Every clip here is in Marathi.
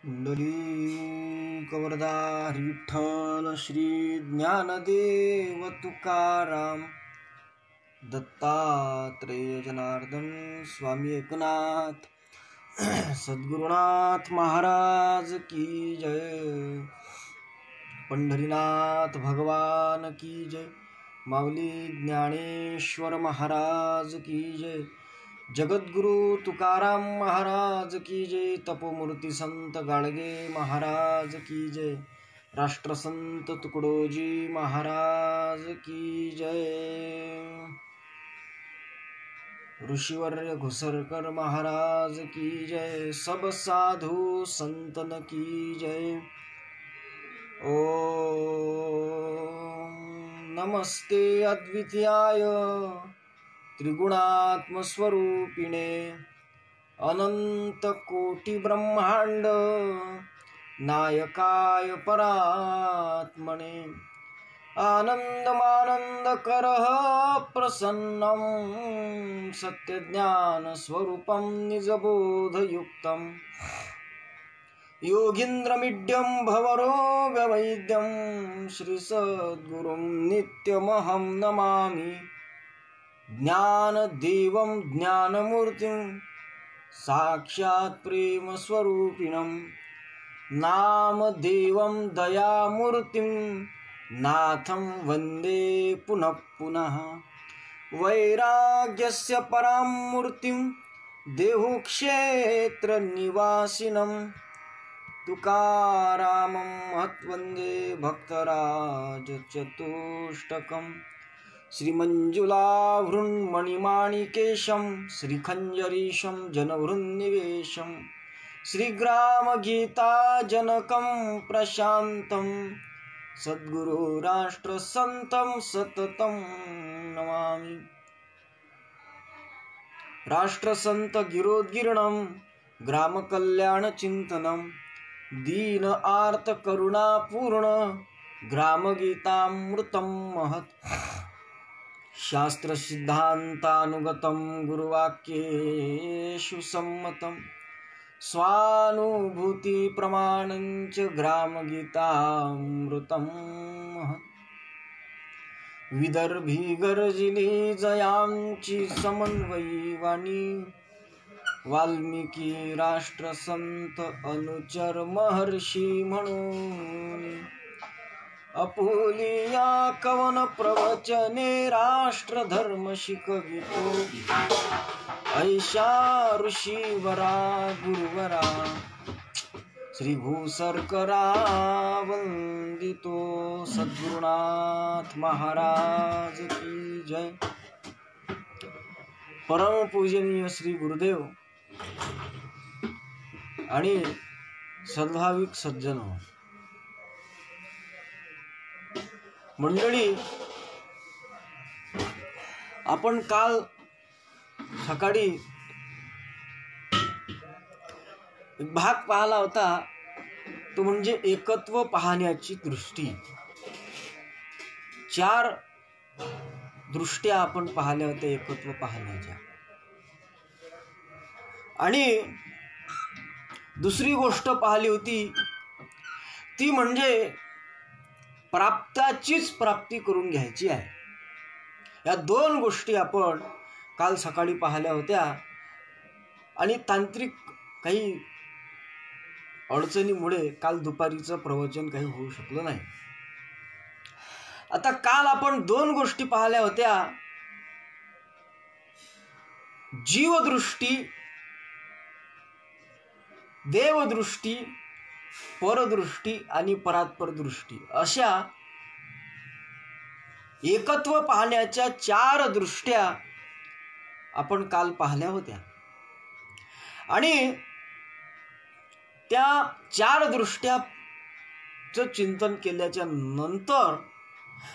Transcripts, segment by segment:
कुंडली कवरदार विठ्ठल श्री ज्ञानदेव तुकाराम दत्तात्रेय जनार्दन स्वामी एकनाथ सद्गुरुनाथ महाराज की जय। पंढरीनाथ भगवान की जय। माऊली ज्ञानेश्वर महाराज की जय। जगद्गुरु तुकाराम महाराज की जय। तपोमूर्ती संत गाडगे महाराज की जय। राष्ट्रसंत तुकडोजी महाराज की जय। ऋषिवर्य घुसरकर महाराज की जय। सब साधु संतन की जय। ओम नमस्ते अद्वितीयाय त्रिगुणात्म स्वरूपिणे अनंत कोटि ब्रह्मांड नायकाय परात्मने आनंदमानंद करः प्रसन्नं सत्यज्ञान स्वरूपं निजबोधयुक्तं योगीन्द्रमीड्यं भवरोगवैद्यं श्री सद्गुरुं नित्यमहं नमामि। ज्ञानदेवं ज्ञानमूर्तिं साक्षात् प्रेम स्वरूपिणं नामदेवं दयामूर्तिं नाथं वन्दे पुनः पुनः। वैराग्यस्य परां मूर्तिं देहुक्षेत्र निवासिनं तुकारामं महत्वन्दे भक्तराज चतुष्टकम्। श्रीमञ्जुलाभृन्मणिमाणिकेशं श्रीखञ्जरीशं जनहृन्निवेशं श्रीग्रामगीताजनकं प्रशान्तं सद्गुरु राष्ट्रसन्तं सततं नमामि। राष्ट्रसंत गिरोद्गीर्णं ग्रामकल्याणचिन्तनं दीन आर्त करुणापूर्ण ग्रामगीतामृतं महत्। शास्त्र सिद्धांतानुगतं गुरुवाक्येषु सम्मतं स्वानुभूति प्रमाणञ्च ग्रामगीतामृतं महत्। विदर्भी गर्जिली जयांची समन्वयी वाणी वाल्मिकी राष्ट्रसंत अनुचर महर्षी म्हणून अपुलिया कवन प्रवचने राष्ट्रधर्म शिकवितो ऐशा ऋषीवरा गुरुवरा श्री भूसरकरा वंदितो सद्गुरुनाथ महाराज की जय। परम पूजनीय श्री गुरुदेव आणि सद्भाविक सज्जन मंडळी, आपण काल सकाळी एक भाग पाहिला होता, तो म्हणजे एकत्व पाहण्याची दृष्टी। 4 दृष्ट्या आपण पाहिल्या होत्या एकत्व पाहण्याच्या। आणि दुसरी गोष्ट पाहिली होती ती म्हणजे प्राप्ताचीच प्राप्ती करून घ्यायची आहे। या 2 गोष्टी आपण काल सकाळी पाहिल्या होत्या आणि तांत्रिक काही अडचणीमुळे काल दुपारीचं प्रवचन काही होऊ शकलं नाही। आता काल आपण 2 गोष्टी पाहिल्या होत्या, जीवदृष्टी, देवदृष्टी, परदृष्टी आणि परात्पर दृष्टी, अशा एकत्व पाहण्याच्या 4 दृष्ट्या आपण काल पाहिल्या होत्या। आणि त्या 4 दृष्ट्याचं चिंतन केल्याच्या नंतर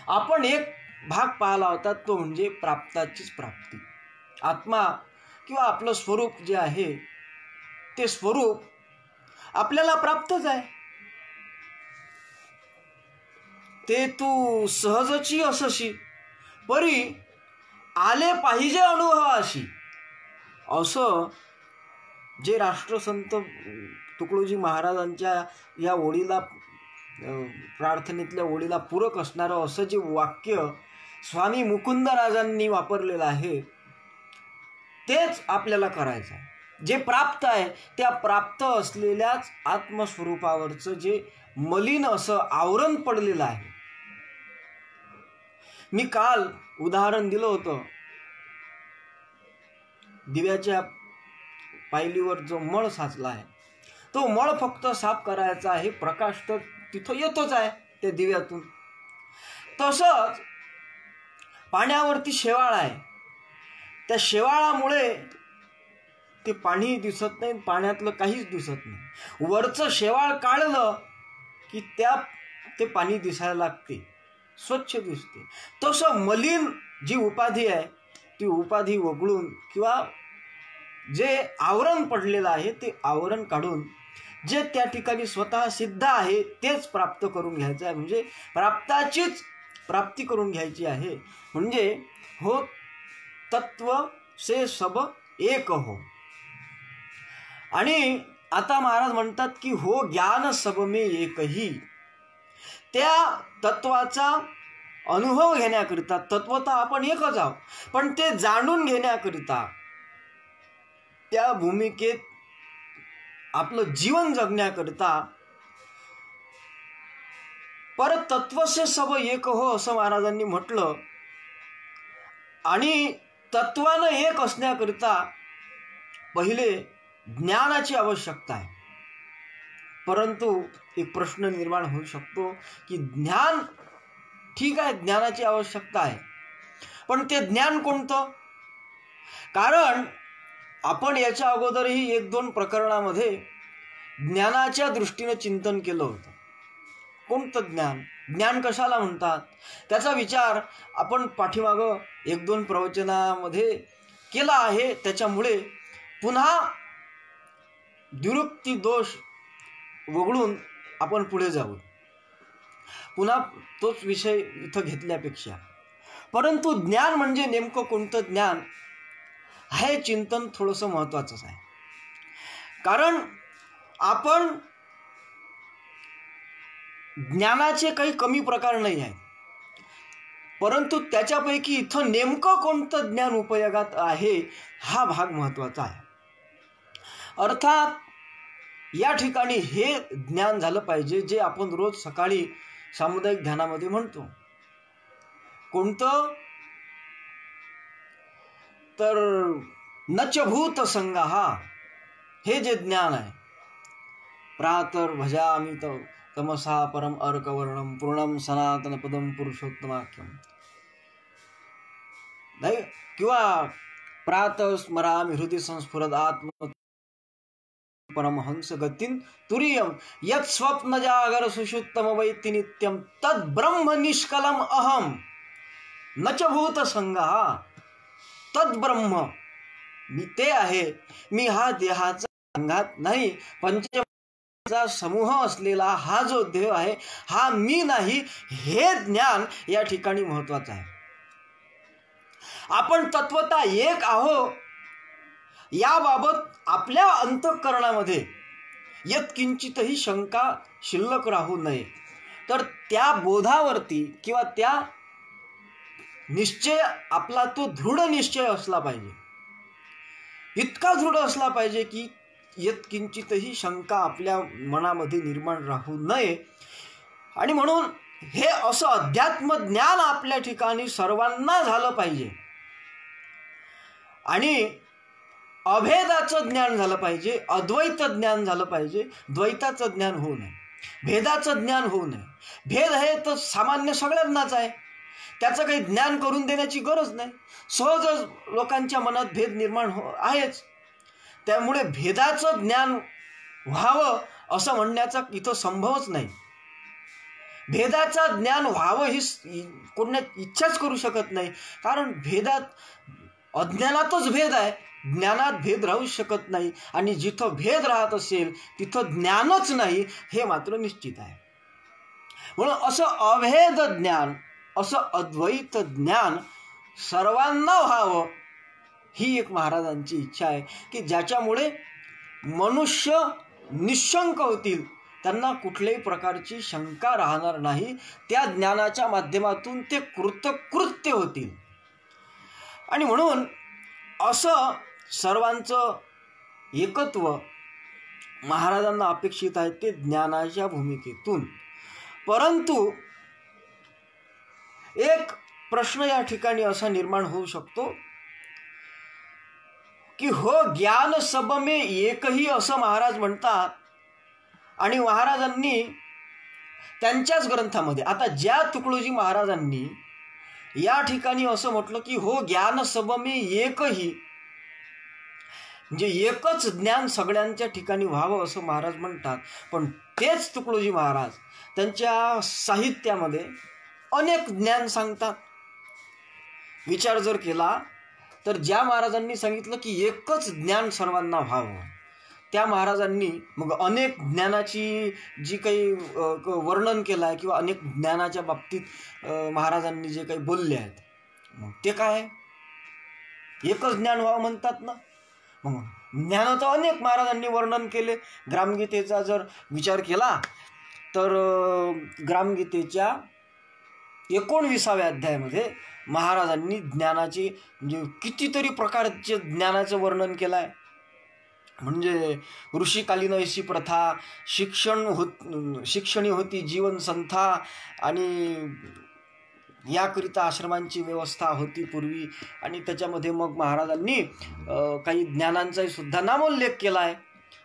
आपण एक भाग पाहिला होता, तो म्हणजे प्राप्ताचीच प्राप्ती। आत्मा किंवा आपलं स्वरूप जे आहे ते स्वरूप आपल्याला प्राप्तच आहे। ते तू सहजची असशी परी आले पाहिजे अनुभवाशी, असं जे राष्ट्रसंत तुकडोजी महाराजांच्या या ओळीला, प्रार्थनेतल्या ओळीला पूरक असणारं असं जे वाक्य स्वामी मुकुंदराजांनी वापरलेलं आहे तेच आपल्याला करायचं आहे. जे प्राप्त आहे त्या प्राप्त असलेल्याच आत्मस्वरूपावरचं जे मलिन असं आवरण पडलेलं आहे. मी काल उदाहरण दिलं होतं, दिव्याच्या पायलीवर जो मळ साचला आहे तो मळ फक्त साफ करायचा आहे, प्रकाश तर तिथं येतोच आहे त्या दिव्यातून. तसंच पाण्यावरती शेवाळ आहे, त्या शेवाळामुळे ते पाणी दिसत नाही, पाण्यातलं काहीच दिसत नाही. वरचं शेवाळ काढलं की ते पाणी दिसायला लागते, स्वच्छ दिसते. तसं मलिन जी उपाधी आहे ती उपाधी वगळून किंवा जे आवरण पडलेलं आहे ते आवरण काढून जे त्या ठिकाणी स्वतः सिद्ध आहे तेच प्राप्त करून घ्यायचं आहे. म्हणजे प्राप्ताचीच प्राप्ती करून घ्यायची आहे. म्हणजे हो तत्व से सब एक हो. आणि आता महाराज म्हणतात की हो ज्ञान सब में एकही. त्या तत्वाचा अनुभव घेण्याकरिता, तत्व तर आपण एकच आहोत, पण ते जाणून घेण्याकरिता, त्या भूमिकेत आपलं जीवन जगण्याकरिता परतत्व से सब एक हो असं महाराजांनी म्हटलं. आणि तत्वानं एक असण्याकरिता पहिले ज्ञानाची आवश्यकता आहे. परंतु एक प्रश्न निर्माण होऊ शकतो की ज्ञान ठीक आहे, ज्ञानाची आवश्यकता आहे, पण ते ज्ञान कोणतं? कारण आपण याच्या अगोदरही 1-2 प्रकरणामध्ये ज्ञानाच्या दृष्टीने चिंतन केलं होतं. कोणतं ज्ञान, ज्ञान कशाला म्हणतात त्याचा विचार आपण पाठीमागं 1-2 प्रवचनामध्ये केला आहे. त्याच्यामुळे पुन्हा द्विरुक्ती दोष वगळून आपण पुढे जाऊ, पुन्हा तोच विषय इथं घेतल्यापेक्षा. परंतु ज्ञान म्हणजे नेमकं कोणतं ज्ञान हे चिंतन थोडंसं महत्त्वाचंच आहे. कारण आपण ज्ञानाचे काही कमी प्रकार नाही आहेत, परंतु त्याच्यापैकी इथं नेमकं कोणतं ज्ञान उपयोगात आहे हा भाग महत्त्वाचा आहे. अर्थात या ठिकाणी हे ज्ञान झालं पाहिजे जे आपण रोज सकाळी सामुदायिक ध्यानामध्ये म्हणतो. कोणतं? तर नचभूत संगहा, हे जे ज्ञान आहे. प्रातर भजामि तमसा परम अर्कवर्णम पूर्णम सनातन पदम पुरुषोत्तमाख्यम. नाही किंवा प्रात स्मरामि हृदय संस्फुरद आत्म परमहंस गतिं तुरीयम यत् स्वप्न जागर सुषुप्तम वैति नित्यम तद ब्रह्म निष्कलम अहम नच भूत संगहा. तद ब्रह्म मी ते आहे, मी हा देहाचा संघात नाही, पंचचा समूह असलेला हा जो देह आहे हा मी नाही, हे ज्ञान या ठिकाणी महत्वाचं आहे. आपण तत्वता एक आहो याबाबत आपल्या अंतःकरणामध्ये यत्किंचितही शंका शिल्लक राहू नये. तर त्या बोधावरती किंवा त्या निश्चय आपला तो दृढ निश्चय असला पाहिजे, इतका दृढ असला पाहिजे की यत्किंचितही शंका आपल्या मनामध्ये निर्माण राहू नये. आणि म्हणून हे असं अध्यात्म ज्ञान आपल्या ठिकाणी सर्वांना झालं पाहिजे. आणि अभेदाचं ज्ञान झालं पाहिजे, अद्वैत ज्ञान झालं पाहिजे. द्वैताचं ज्ञान होऊ नये, भेदाचं ज्ञान होऊ नये. भेद हे तर सामान्य सगळ्यांनाच आहे, त्याचं काही ज्ञान करून देण्याची गरज नाही. सहजच लोकांच्या मनात भेद निर्माण आहेच. त्यामुळे भेदाचं ज्ञान व्हावं असं म्हणण्याचा इथं संभवच नाही. भेदाचं ज्ञान व्हावं ही कोणी इच्छाच करू शकत नाही. कारण भेदात, अज्ञानातच भेद आहे, ज्ञानात भेद राहू शकत नाही. आणि जिथं भेद राहत असेल तिथं ज्ञानच नाही हे मात्र निश्चित आहे. म्हणून असं अभेद ज्ञान, असं अद्वैत ज्ञान सर्वांना व्हावं ही एक महाराजांची इच्छा आहे की ज्याच्यामुळे मनुष्य निशंक होतील, त्यांना कुठल्याही प्रकारची शंका राहणार नाही. त्या ज्ञानाच्या माध्यमातून ते कृतकृत्य होतील. आणि म्हणून असं सर्वांचं एकत्व महाराजांना अपेक्षित आहे ते ज्ञानाच्या भूमिकेतून. परंतु एक प्रश्न या ठिकाणी असा निर्माण होऊ शकतो की हो ज्ञान सब में एकही असं महाराज म्हणतात. आणि महाराजांनी त्यांच्याच ग्रंथामध्ये, आता ज्या तुकडोजी महाराजांनी या ठिकाणी असं म्हटलं की हो ज्ञान सब में एकही, म्हणजे एकच ज्ञान सगळ्यांच्या ठिकाणी व्हावं असं महाराज म्हणतात. पण तेच तुकडोजी महाराज त्यांच्या साहित्यामध्ये अनेक ज्ञान सांगतात. विचार जर केला तर ज्या महाराजांनी सांगितलं की एकच ज्ञान सर्वांना व्हावं, त्या महाराजांनी मग अनेक ज्ञानाची जी काही वर्णन केलं आहे किंवा अनेक ज्ञानाच्या बाबतीत महाराजांनी जे काही बोलले आहेत, मग ते काय एकच ज्ञान व्हावं म्हणतात ना. मग ज्ञानाचं अनेक महाराजांनी वर्णन केले. ग्रामगीतेचा जर विचार केला तर ग्रामगीतेच्या 19व्या अध्यायामध्ये महाराजांनी ज्ञानाचे म्हणजे कितीतरी प्रकारचे ज्ञानाचं वर्णन केलं आहे. म्हणजे ऋषीकालीन ऐशी प्रथा, शिक्षणी होती जीवन संथा, आणि याकरिता आश्रमांची व्यवस्था होती पूर्वी. आणि त्याच्यामध्ये मग महाराजांनी काही ज्ञानांचाही सुद्धा नामोल्लेख केला आहे,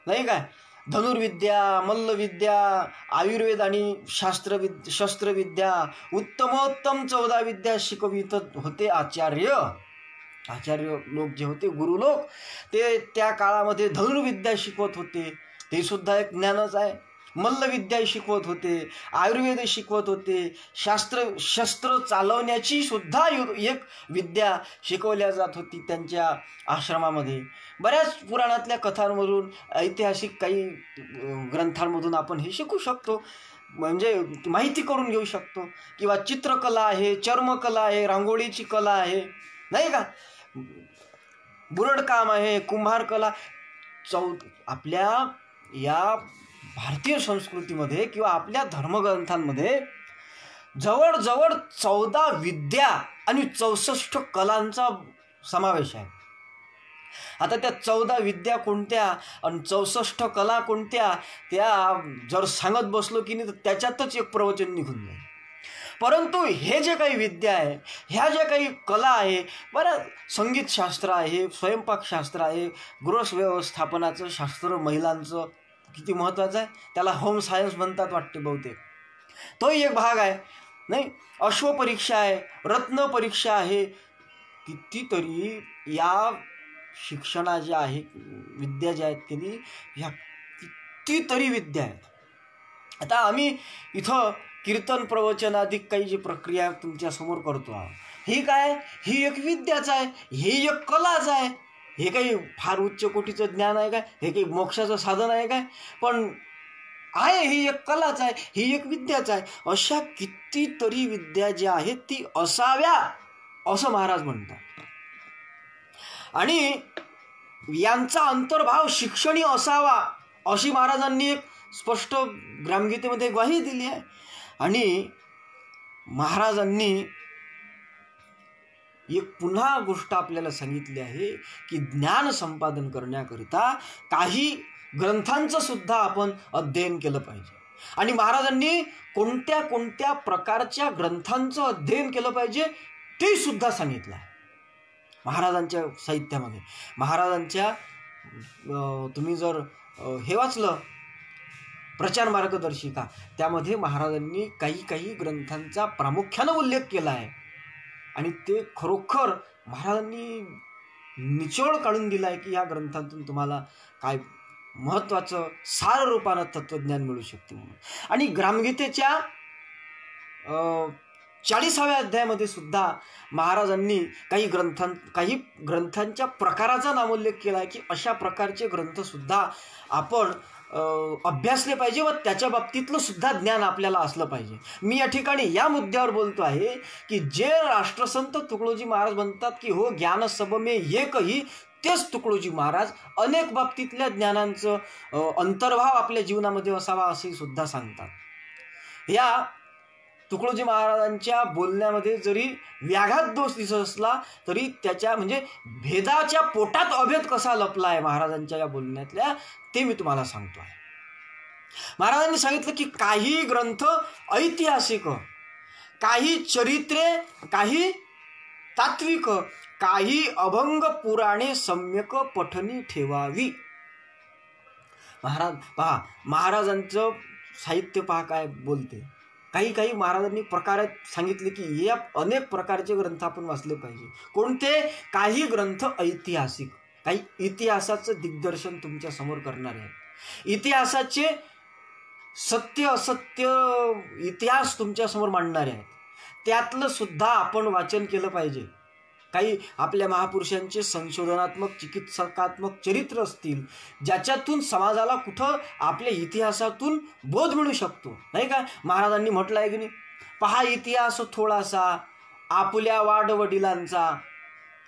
नाही काय. धनुर्विद्या, मल्लविद्या, आयुर्वेद आणि शस्त्रविद्या, उत्तमोत्तम 14 विद्या शिकवित होते आचार्य लोक जे होते, गुरु लोक, ते त्या काळामध्ये धनुर्विद्या शिकवत होते. ते सुद्धा एक ज्ञानच आहे. मल्लविद्या शिकवत होते, आयुर्वेद शिकवत होते, शस्त्र चालवण्याची सुद्धा एक विद्या शिकवल्या जात होती त्यांच्या आश्रमामध्ये. बऱ्याच पुराणातल्या कथांमधून, ऐतिहासिक काही ग्रंथांमधून आपण हे शिकू शकतो, म्हणजे माहिती करून घेऊ शकतो. किंवा चित्रकला आहे, चर्मकला आहे, रांगोळीची कला आहे, नाही का, बुरडकाम आहे, कुंभार कला. आपल्या या भारतीय संस्कृतीमध्ये किंवा आपल्या धर्मग्रंथांमध्ये जवळजवळ 14 विद्या आणि 64 कलांचा समावेश आहे. आता त्या 14 विद्या कोणत्या आणि 64 कला कोणत्या, त्या जर सांगत बसलो की नाही तर त्याच्यातच एक प्रवचन निघून जाईल. परंतु हे जे काही विद्या आहे, ह्या ज्या काही कला आहे, बरं, संगीतशास्त्र आहे, स्वयंपाकशास्त्र आहे, गृहव्यवस्थापनाचं शास्त्र, महिलांचं किती महत्त्वाचं आहे, त्याला होम सायन्स म्हणतात वाटते बहुतेक, तोही एक भाग आहे, नाही. अश्वपरीक्षा आहे, रत्न परीक्षा आहे, कितीतरी या शिक्षणा ज्या आहे, विद्या ज्या आहेत की नाही, ह्या कितीतरी विद्या आहेत. आता आम्ही इथं कीर्तन प्रवचनाधिक काही जी प्रक्रिया तुमच्यासमोर करतो आहोत, ही काय, ही एक विद्याच आहे, ही एक कलाच आहे. हे काही फार उच्च कोटीचं ज्ञान आहे काय, हे काही मोक्षाचं साधन आहे काय, पण आहे, ही एक कलाच आहे, ही एक विद्याच आहे. अशा कितीतरी विद्या ज्या आहेत ती असाव्या असं महाराज म्हणतात. आणि यांचा अंतर्भाव शिक्षणी असावा अशी महाराजांनी एक स्पष्ट ग्रामगीतेमध्ये ग्वाही दिली आहे. आणि महाराजांनी एक पुन्हा गोष्ट आपल्याला सांगितली आहे की ज्ञान संपादन करण्याकरिता काही ग्रंथांचं सुद्धा आपण अध्ययन केलं पाहिजे. आणि महाराजांनी कोणत्या कोणत्या प्रकारच्या ग्रंथांचं अध्ययन केलं पाहिजे ते सुद्धा सांगितलं आहे महाराजांच्या साहित्यामध्ये. महाराजांच्या तुम्ही जर हे वाचलं प्रचार मार्गदर्शिका, त्यामध्ये महाराजांनी काही ग्रंथांचा प्रामुख्यानं उल्लेख केला आहे. आणि ते खरोखर महाराजांनी निचोड काढून दिला आहे की या ग्रंथातून तुम्हाला काय महत्त्वाचं सार रूपानं तत्त्वज्ञान मिळू शकते म्हणून. आणि ग्रामगीतेच्या 40व्या अध्यायामध्ये सुद्धा महाराजांनी काही ग्रंथांच्या प्रकाराचा नामोल्लेख केला आहे की अशा प्रकारचे ग्रंथसुद्धा आपण अभ्यासले पाहिजे व त्याच्या बाबतीतलं सुद्धा ज्ञान आपल्याला असलं पाहिजे. मी या ठिकाणी या मुद्द्यावर बोलतो आहे की जे राष्ट्रसंत तुकडोजी महाराज म्हणतात की हो ज्ञान सब में एकही, तेच तुकडोजी महाराज अनेक बाबतीतल्या ज्ञानांचं अंतर्भाव आपल्या जीवनामध्ये असावा असेही सुद्धा सांगतात. या तुकडोजी महाराजांच्या बोलण्यामध्ये जरी व्याघात दोष दिसत असला तरी त्याच्या म्हणजे भेदाच्या पोटात अभेद कसा लपला आहे महाराजांच्या या बोलण्यातल्या, ते मी तुम्हाला सांगतो आहे. महाराजांनी सांगितलं की काही ग्रंथ ऐतिहासिक, काही चरित्रे, काही तात्विक, काही अभंग पुराणे सम्यक पठणी ठेवावी. महाराजांचं साहित्य पहा काय बोलते. काही महाराजांनी प्रकार सांगितले की या अनेक प्रकारचे ग्रंथ आपण वाचले पाहिजे. कोणते? काही ग्रंथ ऐतिहासिक, काही इतिहासाचं दिग्दर्शन तुमच्या समोर करणारे आहेत. इतिहासाचे सत्य असत्य इतिहास तुमच्या समोर मांडणारे आहेत. त्यातलं सुद्धा आपण वाचन केलं पाहिजे. काही आपल्या महापुरुषांचे संशोधनात्मक चिकित्सकात्मक चरित्र असतील ज्याच्यातून समाजाला कुठं आपल्या इतिहासातून बोध मिळू शकतो, नाही का? महाराजांनी म्हटलं आहे की नाही, पहा इतिहास थोडासा आपल्या वाडवडिलांचा,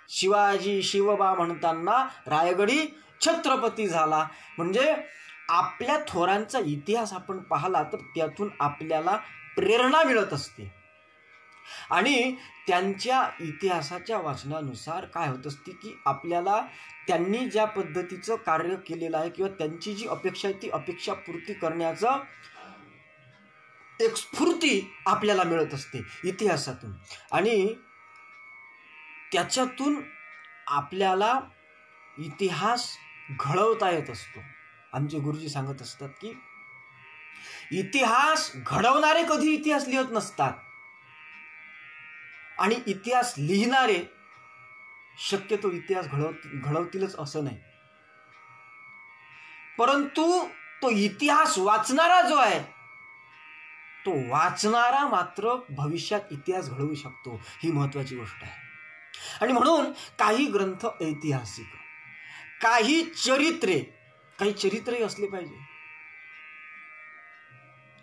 शिवाजी शिवबा म्हणताना रायगडी छत्रपती झाला. म्हणजे आपल्या थोरांचा इतिहास आपण पाहिला तर त्यातून आपल्याला प्रेरणा मिळत असते. आणि त्यांच्या इतिहासाच्या वाचनानुसार काय होत असते की आपल्याला त्यांनी ज्या पद्धतीचं कार्य केलेलं आहे किंवा त्यांची जी अपेक्षा आहे ती अपेक्षा पूर्ती करण्याचं एक स्फूर्ती आपल्याला मिळत असते इतिहासातून. आणि त्याच्यातून आपल्याला इतिहास घडवता येत असतो. आमचे गुरुजी सांगत असतात की इतिहास घडवणारे कधी इतिहास लिहत नसतात आणि इतिहास लिहिणारे शक्यतो इतिहास घडवतीलच असं नाही, परंतु तो इतिहास वाचणारा जो आहे तो वाचणारा मात्र भविष्यात इतिहास घडवू शकतो. ही महत्त्वाची गोष्ट आहे. आणि म्हणून काही ग्रंथ ऐतिहासिक, काही चरित्रे असले पाहिजे.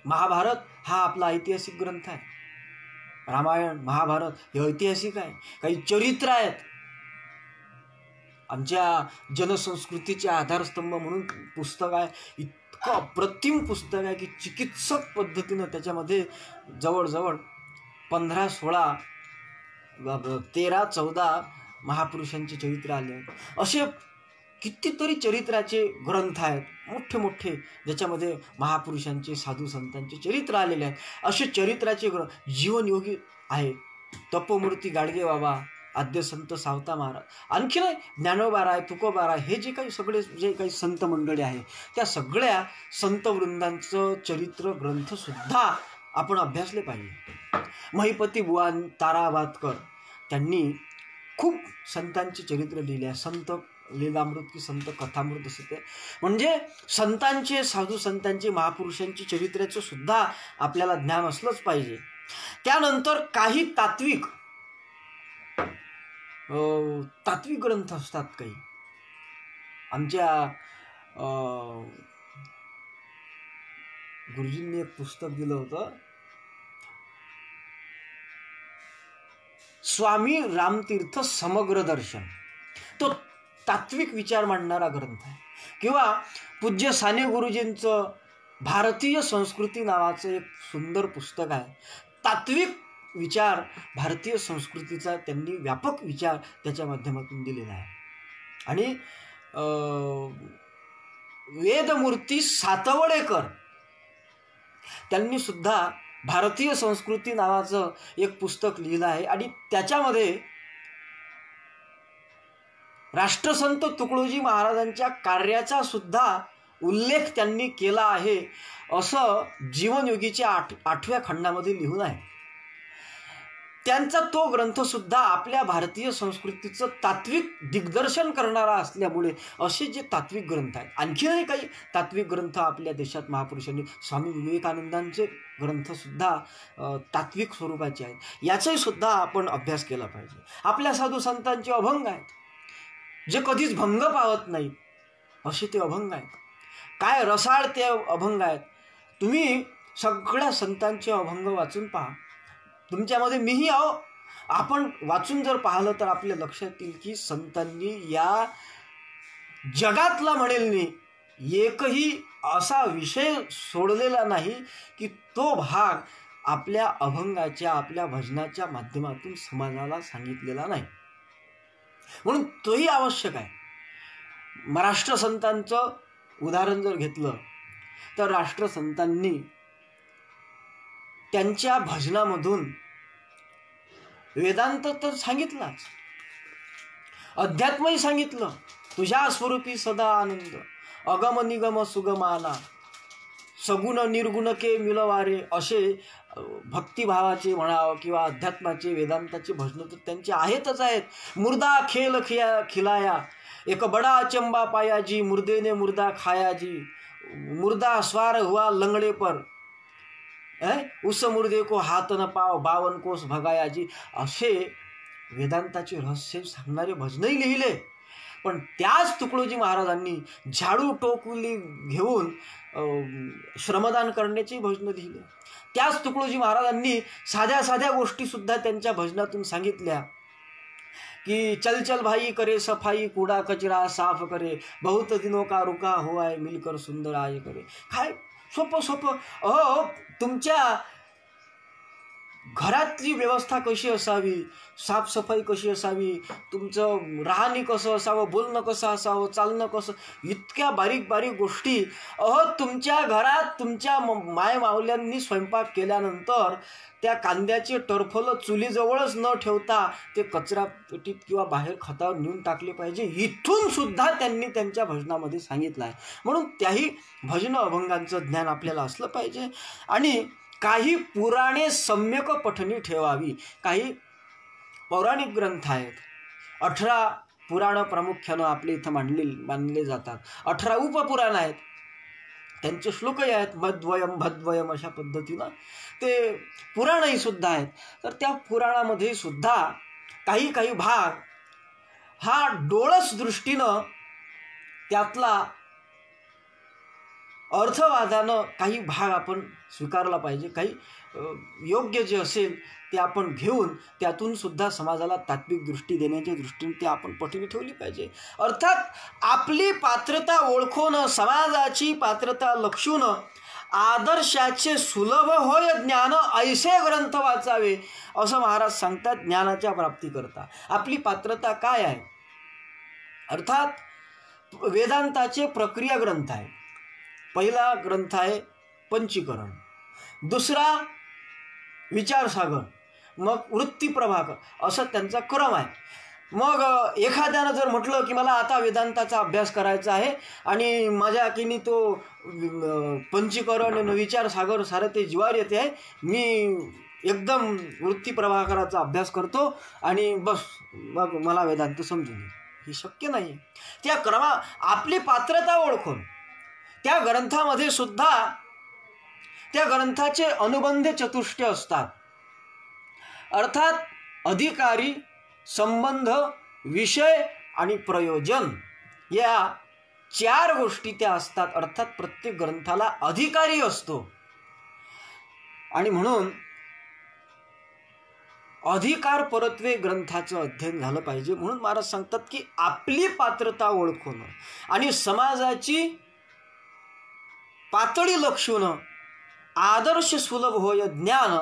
महाभारत हा आपला ऐतिहासिक ग्रंथ आहे. रामायण महाभारत हे ऐतिहासिक आहे. काही चरित्र आहेत. आमच्या जनसंस्कृतीचे आधारस्तंभ म्हणून पुस्तक आहे. इतकं अप्रतिम पुस्तक आहे की चिकित्सक पद्धतीनं त्याच्यामध्ये जवळजवळ 15-16 13-14 महापुरुषांचे चरित्र आले आहेत. असे कितीतरी चरित्राचे ग्रंथ आहेत मोठे मोठे ज्याच्यामध्ये महापुरुषांचे साधू संतांचे चरित्र आलेले आहेत. असे चरित्राचे जीवनयोगी आहे. तपोमूर्ती गाडगे बाबा, आद्यसंत सावता महाराज, आणखी नाही ज्ञानोबाराय, तुकोबाराय, हे जे काही संत मंडळी आहे त्या सगळ्या संत वृंदांचं चरित्र ग्रंथसुद्धा आपण अभ्यासले पाहिजे. महिपती बुवा ताराबादकर त्यांनी खूप संतांचे चरित्र लिहिले आहे. संत लीलामृत की संत कथामृत असं ते, म्हणजे संतांचे साधू संतांचे महापुरुषांची चरित्राचं सुद्धा आपल्याला ज्ञान असलंच पाहिजे. त्यानंतर काही तात्विक ग्रंथ असतात. काही आमच्या गुरुजींनी एक पुस्तक दिलं होतं, स्वामी रामतीर्थ समग्र दर्शन. तो तात्विक विचार मांडणारा ग्रंथ आहे. किंवा पूज्य साने गुरुजींचं भारतीय संस्कृती नावाचं एक सुंदर पुस्तक आहे. तात्विक विचार भारतीय संस्कृतीचा त्यांनी व्यापक विचार त्याच्या माध्यमातून दिलेला आहे. आणि वेदमूर्ती सातवडेकर त्यांनी सुद्धा भारतीय संस्कृती नावाचं एक पुस्तक लिहिलं आहे. आणि त्याच्यामध्ये राष्ट्रसंत तुकडोजी महाराजांच्या कार्याचा सुद्धा उल्लेख त्यांनी केला आहे असं जीवनयोगीच्या 8व्या खंडामध्ये लिहून आहे. त्यांचा तो ग्रंथसुद्धा आपल्या भारतीय संस्कृतीचं तात्विक दिग्दर्शन करणारा असल्यामुळे असे जे तात्विक ग्रंथ आहेत, आणखीनही काही तात्विक ग्रंथ आपल्या देशात महापुरुषांनी, स्वामी विवेकानंदांचे ग्रंथसुद्धा तात्विक स्वरूपाचे आहेत. याचाही सुद्धा आपण अभ्यास केला पाहिजे. आपल्या साधू संतांचे अभंग आहेत जे कधीच भंग पावत नाहीत, असे ते अभंग आहेत. काय रसाळ ते अभंग आहेत. तुम्ही सगळ्या संतांचे अभंग वाचून पहा. तुमच्यामध्ये मीही आहो. आपण वाचून जर पाहिलं तर आपल्या लक्षात येईल की संतांनी या जगातला म्हणेल मी एकही असा विषय सोडलेला नाही की तो भाग आपल्या अभंगाच्या, आपल्या भजनाच्या माध्यमातून समाजाला सांगितलेला नाही. म्हणून तोही आवश्यक आहे. राष्ट्रसंतांचं उदाहरण जर घेतलं तर राष्ट्रसंतांनी त्यांच्या भजनामधून वेदांत तर सांगितलाच, अध्यात्मही सांगितलं. तुझ्या स्वरूपी सदा आनंद, अगम निगम सुगमाना, सगुण निर्गुण के मिलवारे, असे भक्तिभावाचे म्हणावं किंवा अध्यात्माचे, वेदांताचे भजन तर त्यांचे आहेतच आहेत. मुर्दा खेल खिलाया, एक बडा अचंबा पाया जी, मुर्दे ने मुर्दा खाया जी, मुर्दा स्वार हुआ लंगड़े पर, उस मुर्दे को हात न पाव, 52 कोस भगाया जी, असे वेदांताचे रहस्य सांगणारे भजनही लिहिले. पण त्याच तुकडोजी महाराजांनी झाडू टोकली घेऊन श्रमदान करण्याची भजनं लिहिले. त्याच तुकडोजी महाराजांनी साध्या साध्या गोष्टी सुद्धा त्यांच्या भजनातून सांगितल्या की चल चल भाई करे सफाई, कूड़ा कचरा साफ करे, बहुत दिनों का रुका हुआ है मिलकर सुंदर आज करे. काय सोपं सोपं. तुमच्या घरातली व्यवस्था कशी असावी, साफसफाई कशी असावी, तुमचं राहणी कसं असावं, बोलणं कसं असावं, चालणं कसं, इतक्या बारीक बारीक गोष्टी. तुमच्या घरात तुमच्या मायमावल्यांनी स्वयंपाक केल्यानंतर त्या कांद्याचे टरफलं चुलीजवळच न ठेवता ते कचरा पेटीत किंवा बाहेर खतावर नेऊन टाकले पाहिजे, इथून सुद्धा त्यांनी त्यांच्या भजनामध्ये सांगितलं आहे. म्हणून त्याही भजन अभंगांचं ज्ञान आपल्याला असलं पाहिजे. आणि काही पुराणे सम्यक पठणी ठेवावी. काही पौराणिक ग्रंथ आहेत, 18 पुराणं प्रामुख्यानं आपल्या इथं मानले जातात. 18 उपपुराण आहेत, त्यांचे श्लोकही आहेत, मद्वयम भद्वयम अशा पद्धतीनं ते पुराणही सुद्धा आहेत. तर त्या पुराणामध्ये सुद्धा काही काही भाग हा डोळस दृष्टीनं त्यातला अर्थवादानं काही भाग आपण स्वीकारला पाहिजे. काही योग्य जे असेल ते आपण घेऊन त्यातून सुद्धा समाजाला तात्विक दृष्टी देण्याच्या दृष्टीने ते आपण पठणी ठेवली पाहिजे. अर्थात आपली पात्रता ओळखून, समाजाची पात्रता लक्षून, आदर्शाचे सुलभ होय ज्ञान, ऐसे ग्रंथ वाचावे असं महाराज सांगतात ज्ञानाच्या प्राप्तीकरता. आपली पात्रता काय आहे? अर्थात वेदांताचे प्रक्रिया ग्रंथ आहे. पहिला ग्रंथ आहे पंचीकरण, दुसरा विचारसागर, मग वृत्तीप्रभाकर, असं त्यांचा क्रम आहे. मग एखाद्यानं जर म्हटलं की मला आता वेदांताचा अभ्यास करायचा आहे आणि माझ्या किनी तो पंचीकरण आणि विचारसागर सारं ते जीवावर येते आहे, मी एकदम वृत्तीप्रभाकराचा अभ्यास करतो आणि बस मग मला वेदांत समजून येईल, हे शक्य नाही. त्या आपली पात्रता ओळखून त्या ग्रंथामध्ये सुद्धा त्या ग्रंथाचे अनुबंध चतुष्टय असतात. अर्थात अधिकारी, संबंध, विषय आणि प्रयोजन या 4 गोष्टी त्या असतात. अर्थात प्रत्येक ग्रंथाला अधिकारी असतो आणि म्हणून अधिकार परत्वे ग्रंथाचं अध्ययन झालं पाहिजे. म्हणून महाराज सांगतात की आपली पात्रता ओळखून आणि समाजाची पातळी लक्षून, आदर्श सुलभ होय ज्ञान,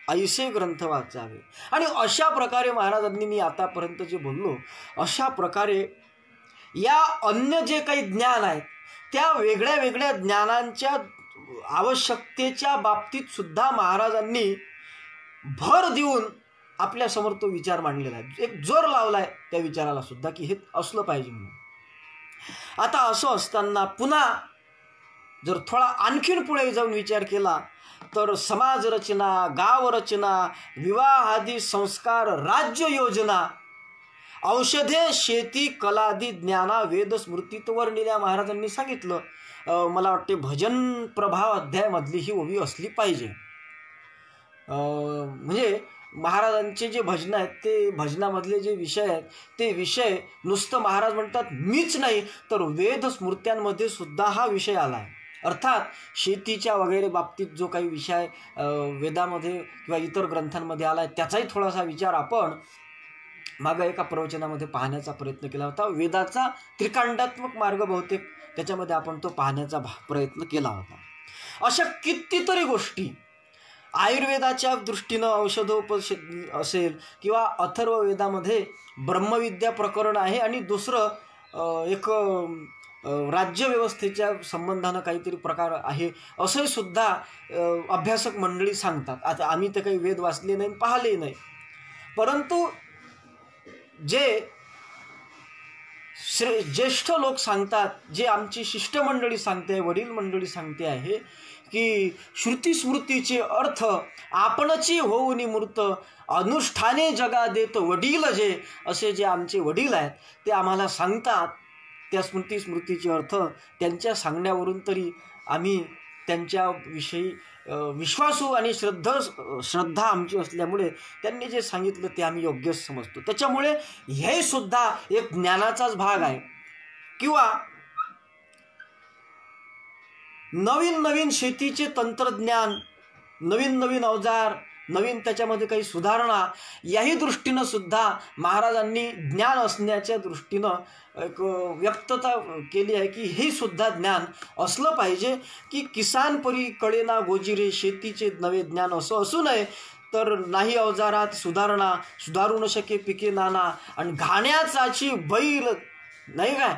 ऐसे ग्रंथ वाचावे. आणि अशा प्रकारे महाराजांनी, मी आतापर्यंत जे बोललो अशा प्रकारे या अन्य जे काही ज्ञान आहेत त्या वेगळ्या वेगळ्या ज्ञानांच्या आवश्यकतेच्या बाबतीत सुद्धा महाराजांनी भर देऊन आपल्यासमोर तो विचार मांडलेला आहे. एक जोर लावला आहे त्या विचाराला सुद्धा की हे असलं पाहिजे म्हणून. आता असं असताना पुन्हा जर थोडा आणखीन पुढे जाऊन विचार केला तर समाज रचना, गाव रचना, विवाहादी संस्कार, राज्य योजना, औषधे, शेती, कलादी ज्ञाना, वेद, स्मृतीत वर्णिल्या महाराजांनी सांगितलं. मला वाटते भजन प्रभाव अध्यायामधली ही ओवी असली पाहिजे. म्हणजे महाराजांचे जे भजन आहेत ते भजनामधले जे विषय आहेत ते विषय नुसतं महाराज म्हणतात मीच नाही तर वेद स्मृत्यांमध्ये सुद्धा हा विषय आला आहे. अर्थात शेतीच्या वगैरे बाबतीत जो काही विषय वेदामध्ये किंवा इतर ग्रंथांमध्ये आला आहे त्याचाही थोडासा विचार आपण मागं एका प्रवचनामध्ये पाहण्याचा प्रयत्न केला होता. वेदाचा त्रिकांडात्मक मार्ग बहुतेक त्याच्यामध्ये आपण तो पाहण्याचा प्रयत्न केला होता. अशा कितीतरी गोष्टी आयुर्वेदाच्या दृष्टीनं औषधोपनिषद असेल किंवा अथर्ववेदामध्ये ब्रह्मविद्या प्रकरण आहे आणि दुसरं एक राज्यव्यवस्थेच्या संबंधानं काहीतरी प्रकार आहे असंही सुद्धा अभ्यासक मंडळी सांगतात. आता आम्ही तर काही वेद वाचले नाही पाहिले नाही, परंतु जे ज्येष्ठ लोक सांगतात, जे आमची शिष्टमंडळी सांगते, वडील मंडळी सांगते आहे की श्रुती स्मृतीचे अर्थ आपणची होऊनी मूर्त अनुष्ठाने जगा देत वडील जे, असे जे आमचे वडील आहेत ते आम्हाला सांगतात. त्या स्मृतीचे अर्थ त्यांच्या सांगण्यावरून तरी आम्ही त्यांच्याविषयी विश्वासू आणि श्रद्धा आमची असल्यामुळे त्यांनी जे सांगितलं ते आम्ही योग्यच समजतो. त्याच्यामुळे हे सुद्धा एक ज्ञानाचाच भाग आहे. किंवा नवीन नवीन शेतीचे तंत्रज्ञान, नवीन नवीन अवजार, नवीन त्याच्यामध्ये काही सुधारणा, याही दृष्टीनं सुद्धा महाराजांनी ज्ञान असण्याच्या दृष्टीनं एक व्यक्तता केली आहे की हे सुद्धा ज्ञान असलं पाहिजे. की किसान परी कळेना गोजिरे शेतीचे नवे ज्ञान असं असू नये तर नाही अवजारात सुधारणा सुधारू न शके पिके नाना आणि घाण्याचाची बैल नाही काय,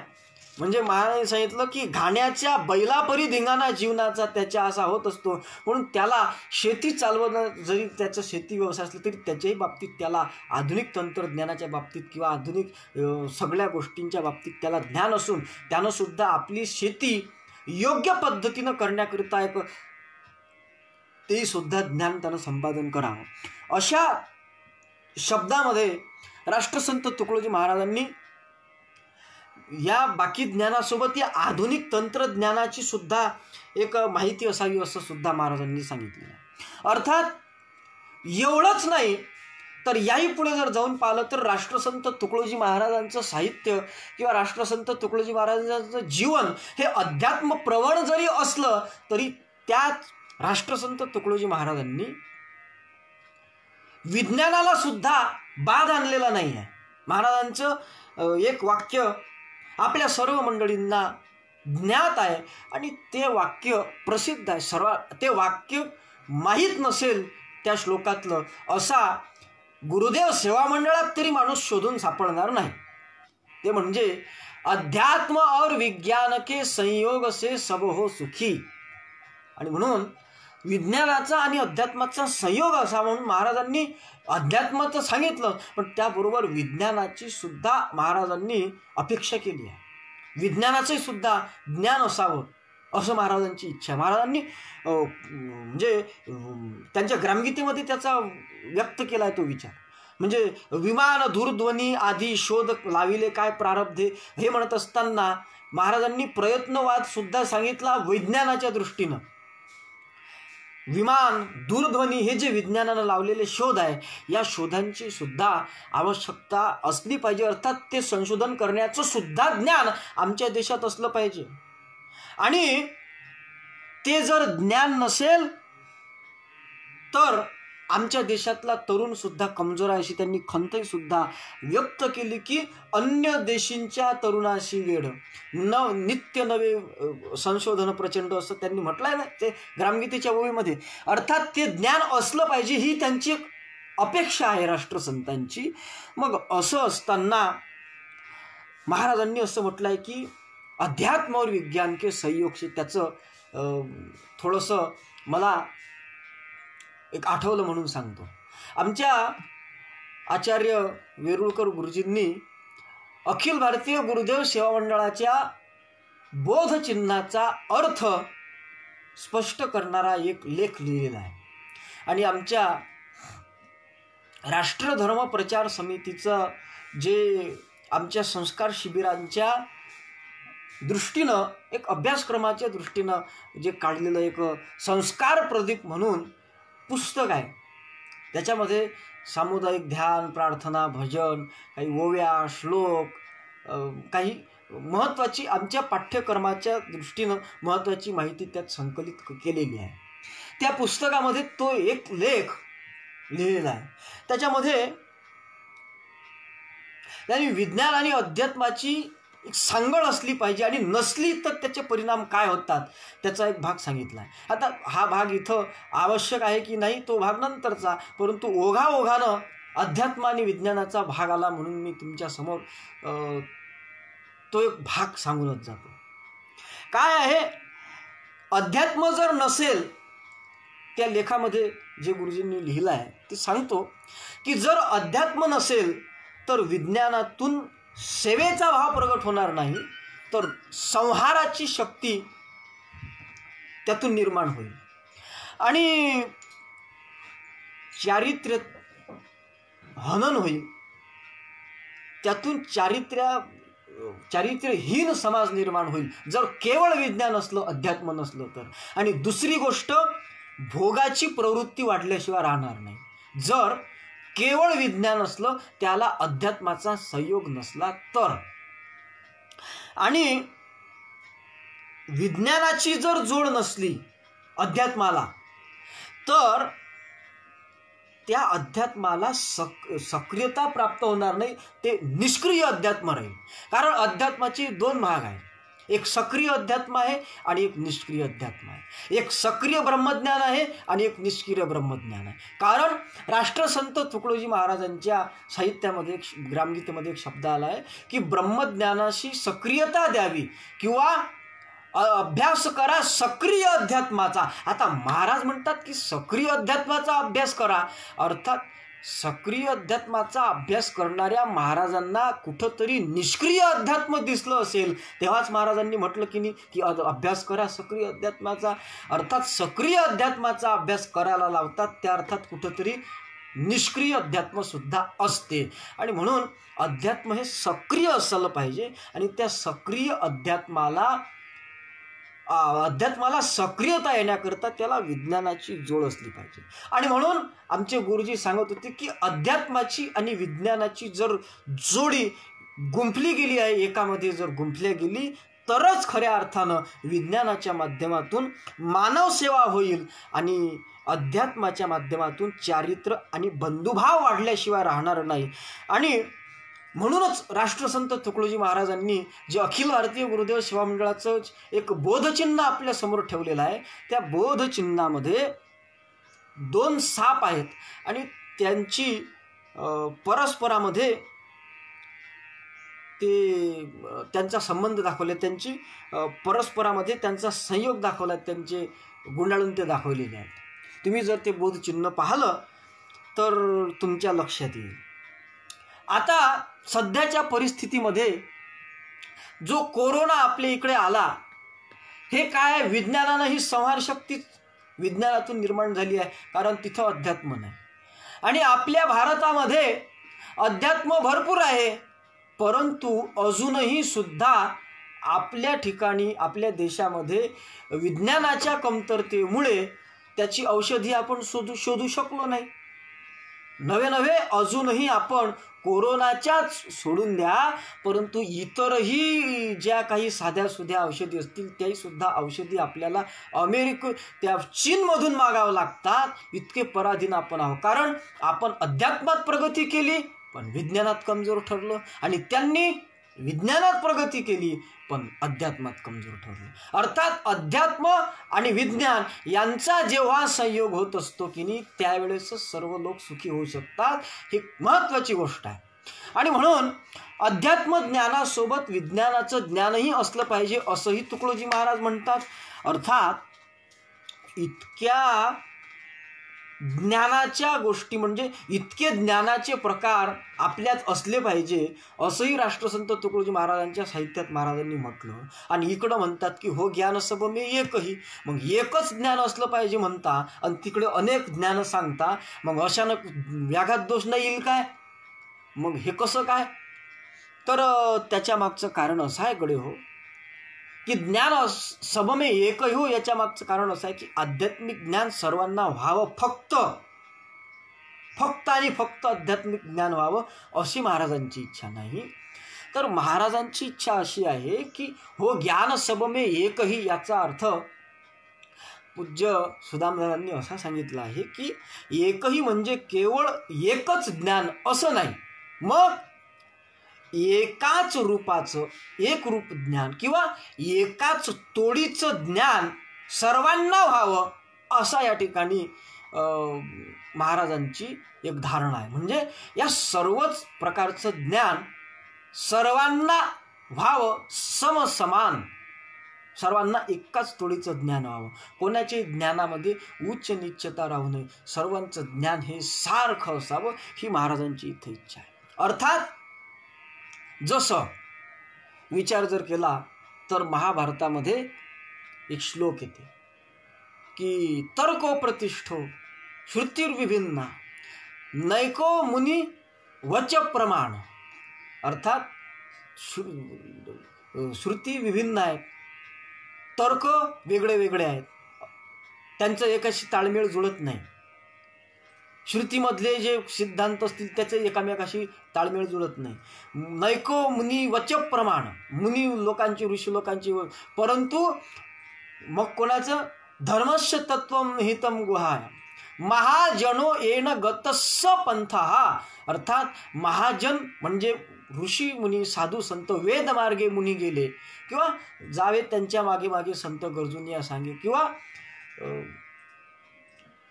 म्हणजे महाराजांनी सांगितलं की घाण्याच्या बैलापरी धिंगाणा जीवनाचा त्याच्या असा होत असतो. म्हणून त्याला शेती चालवणं जरी त्याचं शेती व्यवसाय असलं तरी त्याच्याही बाबतीत त्याला आधुनिक तंत्रज्ञानाच्या बाबतीत किंवा आधुनिक सगळ्या गोष्टींच्या बाबतीत त्याला ज्ञान असून त्यानं सुद्धा आपली शेती योग्य पद्धतीनं करण्याकरिता एक तेही सुद्धा ज्ञान त्यानं संपादन करावं. अशा शब्दामध्ये राष्ट्रसंत तुकडोजी महाराजांनी या बाकी ज्ञानासोबत या आधुनिक तंत्रज्ञानाची सुद्धा एक माहिती असावी असं सुद्धा महाराजांनी सांगितलेलं आहे. अर्थात एवढंच नाही तर याही पुढे जर जाऊन पाहिलं तर राष्ट्रसंत तुकडोजी महाराजांचं साहित्य किंवा राष्ट्रसंत तुकडोजी महाराजांचं जीवन हे अध्यात्म प्रवण जरी असलं तरी त्यात राष्ट्रसंत तुकडोजी महाराजांनी विज्ञानाला सुद्धा बाध आणलेला नाही आहे. महाराजांचं एक वाक्य आपल्या सर्व मंडळींना ज्ञात आहे आणि ते वाक्य प्रसिद्ध आहे. ते वाक्य माहीत नसेल त्या श्लोकातलं असा गुरुदेव सेवा मंडळात तरी माणूस शोधून सापडणार नाही. ते म्हणजे अध्यात्म और विज्ञान के संयोग से सब हो सुखी. आणि म्हणून विज्ञानाचा आणि अध्यात्माचा संयोग असा म्हणून महाराजांनी अध्यात्माचं सांगितलं, पण त्याबरोबर विज्ञानाची सुद्धा महाराजांनी अपेक्षा केली आहे. विज्ञानाचंही सुद्धा ज्ञान असावं असं महाराजांची इच्छा. महाराजांनी म्हणजे त्यांच्या ग्रामगीतेमध्ये त्याचा व्यक्त केला आहे तो विचार. म्हणजे विमान दूरध्वनी आदी शोध लाविले काय प्रारब्धे हे म्हणत असताना महाराजांनी प्रयत्नवाद सुद्धा सांगितला विज्ञानाच्या दृष्टीनं. विमान दूरध्वनी हे जे विज्ञानानं लावलेले शोध आहे या शोधांची सुद्धा आवश्यकता असली पाहिजे. अर्थात ते संशोधन करण्याचं सुद्धा ज्ञान आमच्या देशात असलं पाहिजे. आणि ते जर ज्ञान नसेल तर आमच्या देशातला तरुण सुद्धा कमजोर आहे अशी त्यांनी खंतही सुद्धा व्यक्त केली की अन्य देशींच्या तरुणाशी वेड नित्य नवे संशोधन प्रचंड असं त्यांनी म्हटलंय ना ते ग्रामगीतेच्या ओळीमध्ये. अर्थात ते ज्ञान असलं पाहिजे ही त्यांची अपेक्षा आहे राष्ट्रसंतांची. मग असं असताना महाराजांनी असं म्हटलंय की अध्यात्म और विज्ञान के संयोग से त्याचं थोडंसं मला एक आठवलं म्हणून सांगतो. आमच्या आचार्य वेरुळकर गुरुजींनी अखिल भारतीय गुरुदेव सेवा मंडळाच्या बोधचिन्हाचा अर्थ स्पष्ट करणारा एक लेख लिहिलेला आहे. आणि आमच्या राष्ट्रधर्म प्रचार समितीचं जे आमच्या संस्कार शिबिरांच्या दृष्टीनं एक अभ्यासक्रमाच्या दृष्टीनं जे काढलेलं एक संस्कार प्रदीप म्हणून पुस्तक आहे. त्याच्यामध्ये सामुदायिक ध्यान, प्रार्थना, भजन, काही ओव्या, श्लोक, काही महत्त्वाची आमच्या पाठ्यक्रमाच्या दृष्टीनं महत्त्वाची माहिती त्यात संकलित केलेली आहे. त्या पुस्तकामध्ये तो एक लेख लिहिलेला आहे. त्याच्यामध्ये त्यांनी विज्ञान आणि अध्यात्माची एक सांगड असली पाहिजे आणि नसली तर त्याचे परिणाम काय होतात त्याचा एक भाग सांगितला आहे. आता हा भाग इथं आवश्यक आहे की नाही तो भाग नंतरचा, परंतु ओघाओघानं अध्यात्म आणि विज्ञानाचा भाग आला म्हणून मी तुमच्यासमोर तो एक भाग सांगूनच जातो. काय आहे, अध्यात्म जर नसेल, त्या लेखामध्ये जे गुरुजींनी लिहिलं आहे ते सांगतो की जर अध्यात्म नसेल तर विज्ञानातून सेवेचा भाव प्रगट होणार नाही, तर संहाराची शक्ती त्यातून निर्माण होईल आणि चारित्र्य हनन होईल. त्यातून चारित्र्यहीन समाज निर्माण होईल जर केवळ विज्ञान असलं, अध्यात्म नसलं तर. आणि दुसरी गोष्ट, भोगाची प्रवृत्ती वाढल्याशिवाय राहणार नाही. जर केवळ विज्ञान असलं, त्याला अध्यात्माचा संयोग नसला तर. आणि विज्ञानाची जर जोड नसली अध्यात्माला, तर त्या अध्यात्माला सक्रियता प्राप्त होणार नाही, ते निष्क्रिय अध्यात्म राहील. कारण अध्यात्माचे दोन भाग आहेत, एक सक्रिय अध्यात्म आहे आणि एक निष्क्रिय अध्यात्म आहे. एक सक्रिय ब्रह्मज्ञान आहे आणि एक निष्क्रिय ब्रह्मज्ञान आहे. कारण राष्ट्रसंत तुकडोजी महाराजांच्या साहित्यामध्ये ग्रामगीतेमध्ये एक शब्द आला आहे की ब्रह्मज्ञानाशी सक्रियता द्यावी किंवा अभ्यास करा सक्रिय अध्यात्माचा. आता महाराज म्हणतात की सक्रिय अध्यात्माचा अभ्यास करा, अर्थात सक्रिय अध्यात्माचा अभ्यास करणाऱ्या महाराजांना कुठंतरी निष्क्रिय अध्यात्म दिसलं असेल, तेव्हाच महाराजांनी म्हटलं की नाही की अभ्यास करा सक्रिय अध्यात्माचा. अर्थात सक्रिय अध्यात्माचा अभ्यास करायला लावतात, त्या अर्थात कुठंतरी निष्क्रिय अध्यात्मसुद्धा असते. आणि म्हणून अध्यात्म हे सक्रिय असलं पाहिजे आणि त्या सक्रिय अध्यात्माला सक्रियता येण्याकरता त्याला विज्ञानाची जोड असली पाहिजे. आणि म्हणून आमचे गुरुजी सांगत होते की अध्यात्माची आणि विज्ञानाची जर जोडी गुंफली गेली आहे, एकामध्ये जर गुंफल्या गेली, तरच खऱ्या अर्थानं विज्ञानाच्या माध्यमातून मानव सेवा होईल आणि अध्यात्माच्या माध्यमातून चारित्र्य आणि बंधुभाव वाढल्याशिवाय राहणार नाही. आणि म्हणूनच राष्ट्रसंत तुकडोजी महाराजांनी जे अखिल भारतीय गुरुदेव सेवा मंडळाचं एक बोधचिन्ह आपल्या समोर ठेवलेलं आहे, त्या बोधचिन्हामध्ये दोन साप आहेत आणि त्यांची परस्परामध्ये त्यांचा संबंध दाखवले, त्यांची परस्परामध्ये त्यांचा संयोग दाखवला, त्यांचे गुंडाळून ते दाखवलेले आहेत. तुम्ही जर ते बोधचिन्ह पाहिलं तर तुमच्या लक्षात येईल. आता सध्याच्या परिस्थितीमध्ये जो कोरोना आपल्या इकडे आला, हे काय, विज्ञानानं ही संहार शक्ती विज्ञानातून निर्माण झाली आहे, कारण तिथं अध्यात्म नाही. आणि आपल्या भारतामध्ये अध्यात्म भरपूर आहे, परंतु अजूनही सुद्धा आपल्या ठिकाणी आपल्या देशामध्ये विज्ञानाच्या कमतरतेमुळे त्याची औषधी आपण शोधू शकलो नाही. नवे अजूनही आपण कोरोनाच्याच सोडून द्या, परंतु इतरही ज्या काही साध्यासुध्या औषधी असतील त्याही सुद्धा औषधी आपल्याला त्या चीनमधून मागावं लागतात. इतके पराधीन आपण आहोत, कारण आपण अध्यात्मात प्रगती केली पण विज्ञानात कमजोर ठरलो, आणि त्यांनी विज्ञानात प्रगती केली पण अध्यात्मात कमजोर ठरलो. अर्थात अध्यात्म आणि विज्ञान यांचा जेव्हा संयोग होत असतो की नाही, त्यावेळेस सर्व लोक सुखी होऊ शकतात. ही महत्त्वाची गोष्ट आहे. आणि म्हणून अध्यात्म ज्ञानासोबत विज्ञानाचं ज्ञानही असलं पाहिजे असंही तुकडोजी महाराज म्हणतात. अर्थात इतक्या ज्ञानाच्या गोष्टी म्हणजे इतके ज्ञानाचे प्रकार आपल्यात असले पाहिजे असंही राष्ट्रसंत तुकडोजी महाराजांच्या साहित्यात महाराजांनी म्हटलं. आणि इकडं म्हणतात की हो ज्ञान सबमे एकही, मग एकच ज्ञान असलं पाहिजे म्हणता आणि तिकडे अनेक ज्ञान सांगता, मग अशानं व्याघात दोष नाही येईल काय? मग हे कसं काय? तर त्याच्या मागचं कारण असं आहे गडे हो की ज्ञान सबमे एकही हो, याच्या मागचं कारण असं आहे की आध्यात्मिक ज्ञान सर्वांना व्हावं फक्त, फक्त आणि फक्त आध्यात्मिक ज्ञान व्हावं अशी महाराजांची इच्छा नाही, तर महाराजांची इच्छा अशी आहे की हो ज्ञान सबमे एकही, याचा अर्थ पूज्य सुदामदारांनी असा सांगितला आहे की एकही म्हणजे केवळ एकच ज्ञान असं नाही, मग एकाच रूपाचं एक रूप ज्ञान किंवा एकाच तोडीचं ज्ञान सर्वांना व्हावं असा या ठिकाणी महाराजांची एक धारणा आहे. म्हणजे या सर्वच प्रकारचं ज्ञान सर्वांना व्हावं, समसमान सर्वांना एकाच तोडीचं ज्ञान व्हावं, कोणाच्याही ज्ञानामध्ये उच्च नीचता राहू नये, सर्वांचं ज्ञान हे सारखं असावं, ही महाराजांची इथे इच्छा आहे. अर्थात जसं विचार जर केला तर महाभारतामध्ये एक श्लोक येते की तर्को प्रतिष्ठो श्रुतिर्विभिन्ना नैको मुनी वच प्रमाण. अर्थात श्रुती विभिन्न आहेत, तर्क वेगळे वेगळे आहेत, त्यांचं एकाशी ताळमेळ जुळत नाही. श्रुतीमधले जे सिद्धांत असतील त्याचे एकामेकाशी ताळमेळ जुळत नाही. नैको मुनी वच प्रमाण, मुनी लोकांची ऋषी लोकांची, परंतु मग कोणाचं धर्मस्य तत्वम हितम गुहाय महाजनो येन गतस्स पंथहा. अर्थात महाजन म्हणजे ऋषी मुनी साधू संत वेदमार्गे मुनी गेले किंवा जावे त्यांच्या मागे मागे संत गरजून या सांगे किंवा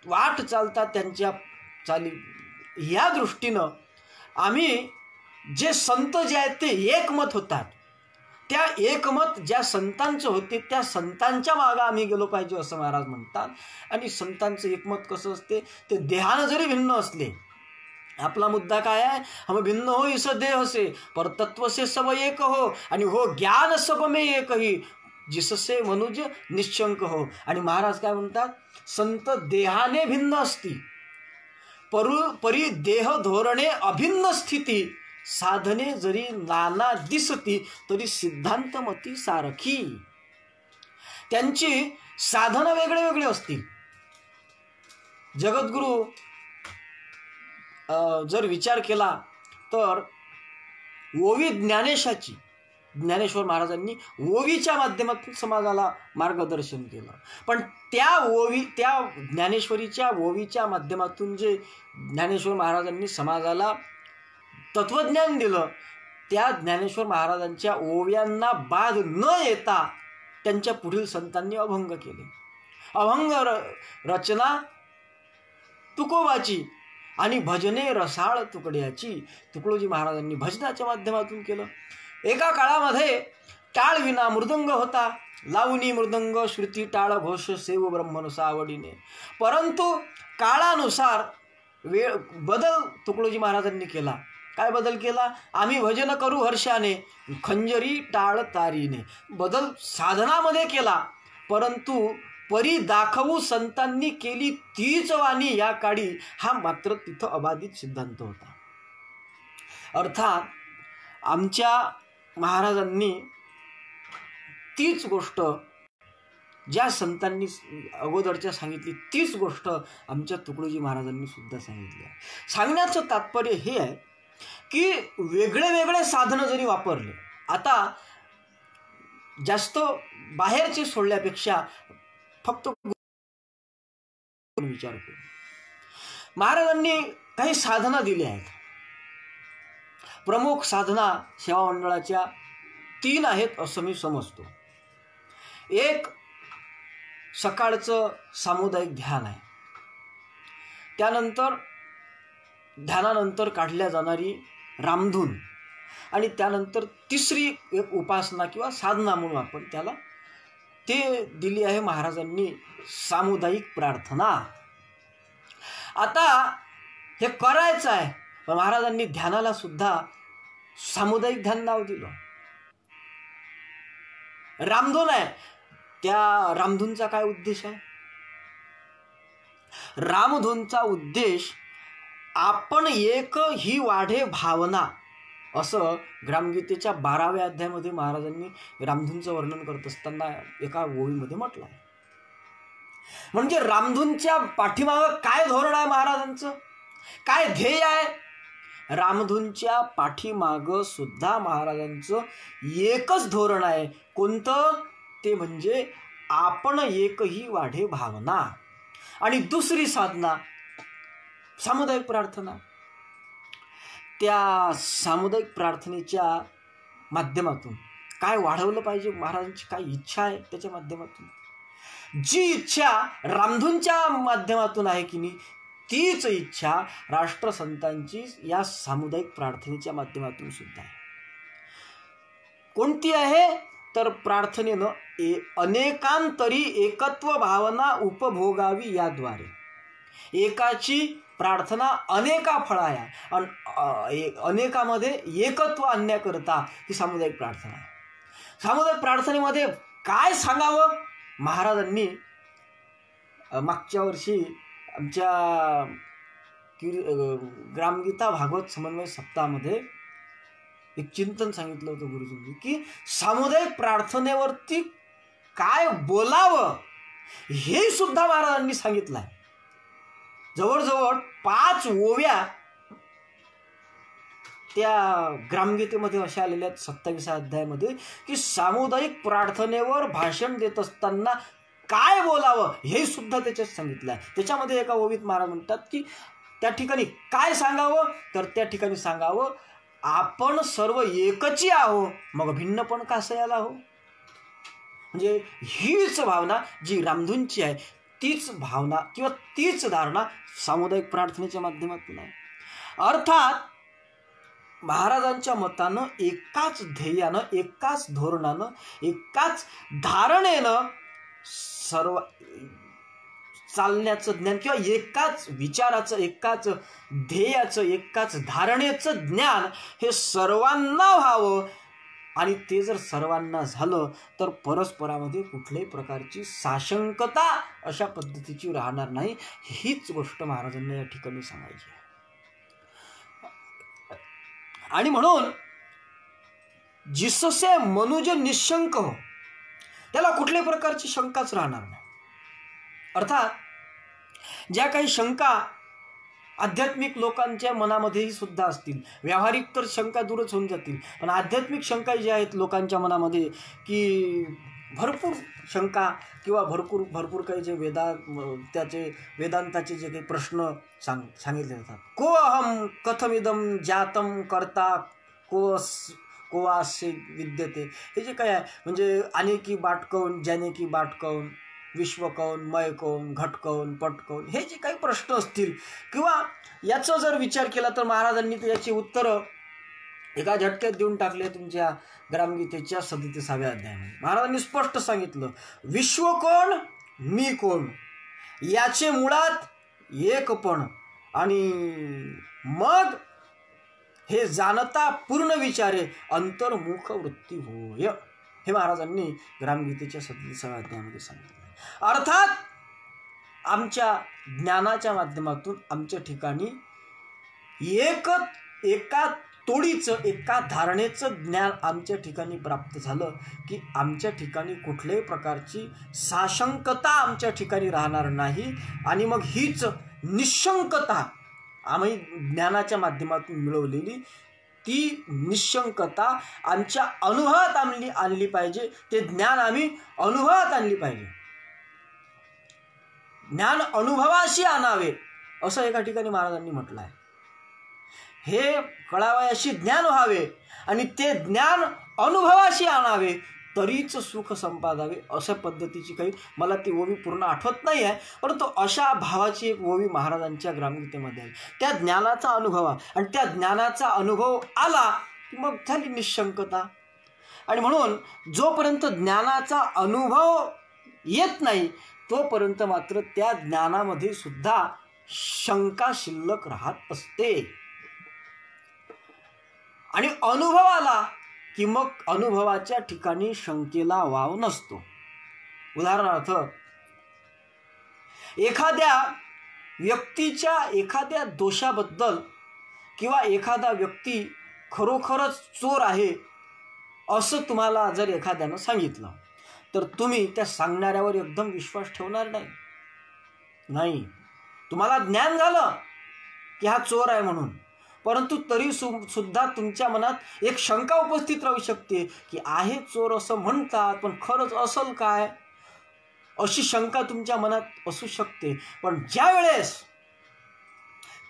वाट चालतात त्यांच्या चाली, या दृष्टीनं आम्ही जे संत जे आहेत ते एकमत होतात, त्या एकमत ज्या संतांचं होते त्या संतांच्या मागं आम्ही गेलो पाहिजे असं महाराज म्हणतात. आणि संतांचं एकमत कसं असते, ते देहानं जरी भिन्न असले, आपला मुद्दा काय आहे, हम भिन्न हो इस देह से पर तत्व से सब एक हो, आणि हो ज्ञान सब में एक ही जिससे मनुज निशंक हो. आणि महाराज काय म्हणतात, संत देहाने भिन्न असती परी देह धोरणे अभिन्न स्थिती, साधने जरी नाना दिसती तरी सिद्धांतमती सारखी. त्यांची साधनं वेगळे वेगळे असतील. जगद्गुरु जर विचार केला तर ओवी ज्ञानेशाची, ज्ञानेश्वर महाराजांनी ओवीच्या माध्यमातून समाजाला मार्गदर्शन केलं, पण त्या ज्ञानेश्वरीच्या ओवीच्या माध्यमातून जे ज्ञानेश्वर महाराजांनी समाजाला तत्वज्ञान दिलं, त्या ज्ञानेश्वर महाराजांच्या ओव्यांना बाध न येता त्यांच्या पुढील संतांनी अभंग केले. अभंग रचना तुकोबाची आणि भजने रसाळ तुकड्याची, तुकडोजी महाराजांनी भजनाच्या माध्यमातून केलं. एका काळामध्ये टाळ विना मृदंग होता, लावणी मृदंग श्रुती टाळ घोष सेव ब्रह्मनुसा आवडीने, परंतु काळानुसार वेळ बदल तुकडोजी महाराजांनी केला. काय बदल केला, आम्ही भजन करू हर्षाने खंजरी टाळ तारीने, बदल साधनामध्ये केला, परंतु परी दाखवू संतांनी केली तीच वाणी या काळी, हा मात्र तिथं अबाधित सिद्धांत होता. अर्थात आमच्या महाराजांनी तीच गोष्ट ज्या संतांनी अगोदरच्या सांगितली तीच गोष्ट आमच्या तुकडोजी महाराजांनी सुद्धा सांगितली आहे. सांगण्याचं तात्पर्य हे आहे की वेगळे वेगळे साधनं जरी वापरले, आता जास्त बाहेरचे सोडल्यापेक्षा फक्त विचार करू, महाराजांनी काही साधना दिल्या आहेत. प्रमुख साधना सेवा मंडळाच्या 3 आहेत असं मी समजतो. एक सकाळचं सामुदायिक ध्यान आहे, त्यानंतर ध्यानानंतर काढल्या जाणारी रामधून, आणि त्यानंतर तिसरी एक उपासना किंवा साधना म्हणून आपण त्याला ते दिली आहे महाराजांनी, सामुदायिक प्रार्थना. आता हे करायचं आहे, पण महाराजांनी ध्यानाला सुद्धा सामुदायिक ध्यान नाव दिलं. रामधून आहे, त्या रामधूनचा काय उद्देश आहे, रामधूनचा उद्देश आपण एक ही वाढे भावना, असं ग्रामगीतेच्या 12व्या अध्यायामध्ये महाराजांनी रामधूनचं वर्णन करत असताना एका ओळीमध्ये म्हटलं आहे. म्हणजे रामधूनच्या पाठीमागं काय धोरण आहे महाराजांचं, काय ध्येय आहे? रामधूंच्या पाठीमाग सुद्धा महाराजांचं एकच धोरण आहे. कोणतं? ते म्हणजे आपण एकही वाढे भावना. आणि दुसरी साधना सामुदायिक प्रार्थना. त्या सामुदायिक प्रार्थनेच्या माध्यमातून काय वाढवलं पाहिजे, महाराजांची काय इच्छा आहे त्याच्या माध्यमातून, जी इच्छा रामधूंच्या माध्यमातून आहे की नाही, तीच इच्छा राष्ट्रसंतांची या सामुदायिक प्रार्थनेच्या माध्यमातून सुद्धा आहे. कोणती आहे? तर प्रार्थनेनं अनेकांतरी एकत्व भावना उपभोगावी याद्वारे. एकाची प्रार्थना अनेका फळाया आणि अनेकामध्ये एकत्व आणण्याकरता ही सामुदायिक प्रार्थना आहे. सामुदायिक प्रार्थनेमध्ये काय सांगावं? महाराजांनी मागच्या वर्षी आमच्या ग्रामगीता भागवत समन्वय सप्ताहामध्ये एक चिंतन सांगितलं होतं गुरुजींनी की सामुदायिक प्रार्थनेवरती काय बोलावं हे सुद्धा महाराजांनी सांगितलं आहे. जवळजवळ 5 ओव्या त्या ग्रामगीतेमध्ये अशा आलेल्या 27व्या अध्यायामध्ये की सामुदायिक प्रार्थनेवर भाषण देत असताना काय बोलावं हे सुद्धा त्याच्यात सांगितलं आहे. त्याच्यामध्ये एका ओवीत महाराज म्हणतात की त्या ठिकाणी काय सांगावं? तर त्या ठिकाणी सांगावं आपण सर्व एकची आहो, मग भिन्नपण कासयाला हो. म्हणजे हीच भावना जी रामधूंची आहे, तीच भावना किंवा तीच धारणा सामुदायिक प्रार्थनेच्या माध्यमातून आहे. अर्थात महाराजांच्या मतानं एकाच ध्येयानं, एकाच धोरणानं, एकाच धारणेनं सर्व चालण्याचं ज्ञान किंवा एकाच विचाराचं, एकाच ध्येयाचं, एकाच धारणेचं ज्ञान हे सर्वांना व्हावं. आणि ते जर सर्वांना झालं तर परस्परामध्ये कुठल्याही प्रकारची साशंकता अशा पद्धतीची राहणार नाही. हीच गोष्ट महाराजांना या ठिकाणी सांगायची आहे. आणि म्हणून जिससे मनुज निशंक हो, त्याला कुठल्याही प्रकारची शंकाच राहणार नाही. अर्थात ज्या काही शंका आध्यात्मिक लोकांच्या मनामध्येही सुद्धा असतील, व्यावहारिक तर शंका दूरच होऊन जातील, पण आध्यात्मिक शंका ज्या आहेत लोकांच्या मनामध्ये की भरपूर शंका किंवा भरपूर काही जे वेदांताचे जे काही प्रश्न सांगितले जातात. को अहम कथमिदम जातम करता को असे विद्यते, हे जे काय आहे म्हणजे अनेकी बाट कौन, ज्यानेकी बाट कौन, विश्व कौन, मय कौन, घट कौन, पट कौन, हे जे काही प्रश्न असतील किंवा याचा जर विचार केला तर महाराजांनी याची उत्तरं एका झटक्यात देऊन टाकले. तुमच्या ग्रामगीतेच्या 37व्या अध्यायामध्ये महाराजांनी स्पष्ट सांगितलं, विश्व कोण, मी कोण, याचे मुळात एकपण आणि मग हे जाणता पूर्ण विचारे अंतर्मुख वृत्ती होय, हे महाराजांनी ग्रामगीतेच्या 37व्या अध्यायामध्ये सांगितलं. अर्थात आमच्या ज्ञानाच्या माध्यमातून आमच्या ठिकाणी एका तोडीचं, एका धारणेचं ज्ञान आमच्या ठिकाणी प्राप्त झालं की आमच्या ठिकाणी कुठल्याही प्रकारची साशंकता आमच्या ठिकाणी राहणार नाही. आणि मग हीच निशंकता आम्ही ज्ञानाच्या माध्यमातून मिळवलेली ती निशंकता आमच्या अनुभवात आणली पाहिजे. ते ज्ञान आम्ही अनुभवात आणली पाहिजे. ज्ञान अनुभवाशी आणावे असं एका ठिकाणी महाराजांनी म्हटलं आहे. हे कळावयाशी ज्ञान व्हावे आणि ते ज्ञान अनुभवाशी आणावे तरीच सुख संपादावे, अशा पद्धतीची काही मला ती ओवी पूर्ण आठवत नाही आहे, परंतु अशा भावाची एक ओवी महाराजांच्या ग्रामगीतेमध्ये आहे. त्या ज्ञानाचा अनुभव आणि त्या ज्ञानाचा अनुभव आला की मग झाली निशंकता. आणि म्हणून जोपर्यंत ज्ञानाचा अनुभव येत नाही तोपर्यंत मात्र त्या ज्ञानामध्ये सुद्धा शंका शिल्लक राहत असते. आणि अनुभव आला की मग अनुभवाच्या ठिकाणी शंकेला वाव नसतो. उदाहरणार्थ एखाद्या व्यक्तीच्या एखाद्या दोषाबद्दल किंवा एखादा व्यक्ती खरोखरच चोर आहे असं तुम्हाला जर एखाद्यानं सांगितलं तर तुम्ही त्या सांगणाऱ्यावर एकदम विश्वास ठेवणार नाही. तुम्हाला ज्ञान झालं की हा चोर आहे म्हणून, परंतु तरी सुद्धा तुमच्या मनात एक शंका उपस्थित राहू शकते की आहे चोर असं म्हणतात, पण खरंच असल काय, अशी शंका तुमच्या मनात असू शकते. पण ज्या वेळेस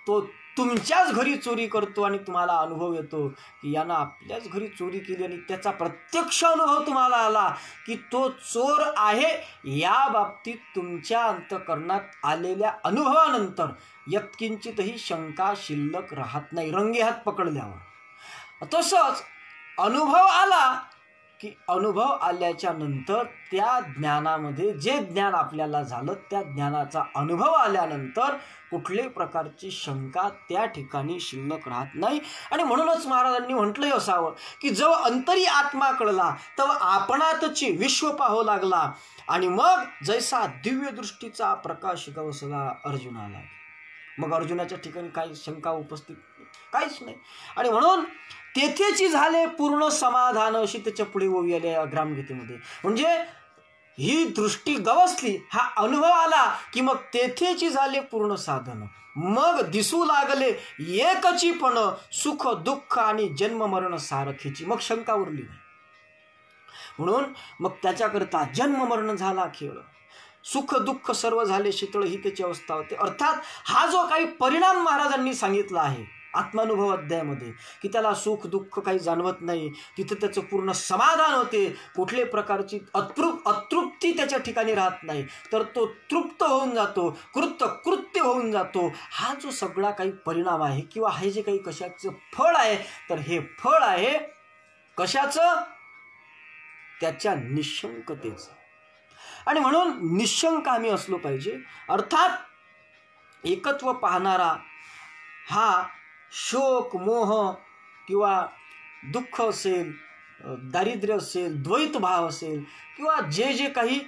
तो तुमच्याच घरी चोरी करतो आणि तुम्हाला अनुभव येतो की यानं आपल्याच घरी चोरी केली आणि त्याचा प्रत्यक्ष अनुभव तुम्हाला आला की तो चोर आहे, या बाबतीत तुमच्या अंतःकरणात आलेल्या अनुभवानंतर यत्किंचितही शंका शिल्लक राहत नाही रंगेहात पकडल्यावर. तसंच अनुभव आला की अनुभव आल्याच्या नंतर त्या ज्ञानामध्ये जे ज्ञान आपल्याला झालं त्या ज्ञानाचा अनुभव आल्यानंतर कुठल्याही प्रकारची शंका त्या ठिकाणी शिल्लक राहत नाही. आणि म्हणूनच महाराजांनी म्हटलंय असावं की जेव्हा अंतरी आत्मा कळला तेव्हा आपणातची विश्व पाहू लागला आणि मग जैसा दिव्य दृष्टीचा प्रकाश गवसला अर्जुनाला. मग अर्जुनाच्या ठिकाणी काही शंका उपस्थित काहीच नाही. आणि म्हणून तेथेची झाले पूर्ण समाधान, अशी त्याच्या पुढे ओवी आली ग्रामगीतेमध्ये. म्हणजे ही दृष्टी गवसली, हा अनुभव आला की मग तेथेची झाले पूर्ण साधन, मग दिसू लागले एकचीपण सुख दुःख आणि जन्म मरण सारखीची. मग शंका उरली नाही. म्हणून मग त्याच्याकरता जन्म मरण झाला खेळ, सुख दुःख सर्व झाले शीतळ, ही त्याची अवस्था होते. अर्थात हा जो काही परिणाम महाराजांनी सांगितला आहे आत्मानुभव अध्यायामध्ये की त्याला सुख दुःख काही जाणवत नाही, तिथे त्याचं पूर्ण समाधान होते, कुठल्याही प्रकारची अतृप्ती त्याच्या ठिकाणी राहत नाही, तर तो तृप्त होऊन जातो, कृत्य होऊन जातो. हा जो सगळा काही परिणाम आहे किंवा हे जे काही कशाचं फळ आहे, तर हे फळ आहे कशाचं, त्याच्या निशंकतेचं. आणि म्हणून निशंक आम्ही असलो पाहिजे. अर्थात एकत्व पाहणारा हा शोक मोह किंवा दुःख असेल, दारिद्र्य असेल, द्वैत भाव असेल किंवा जे जे काही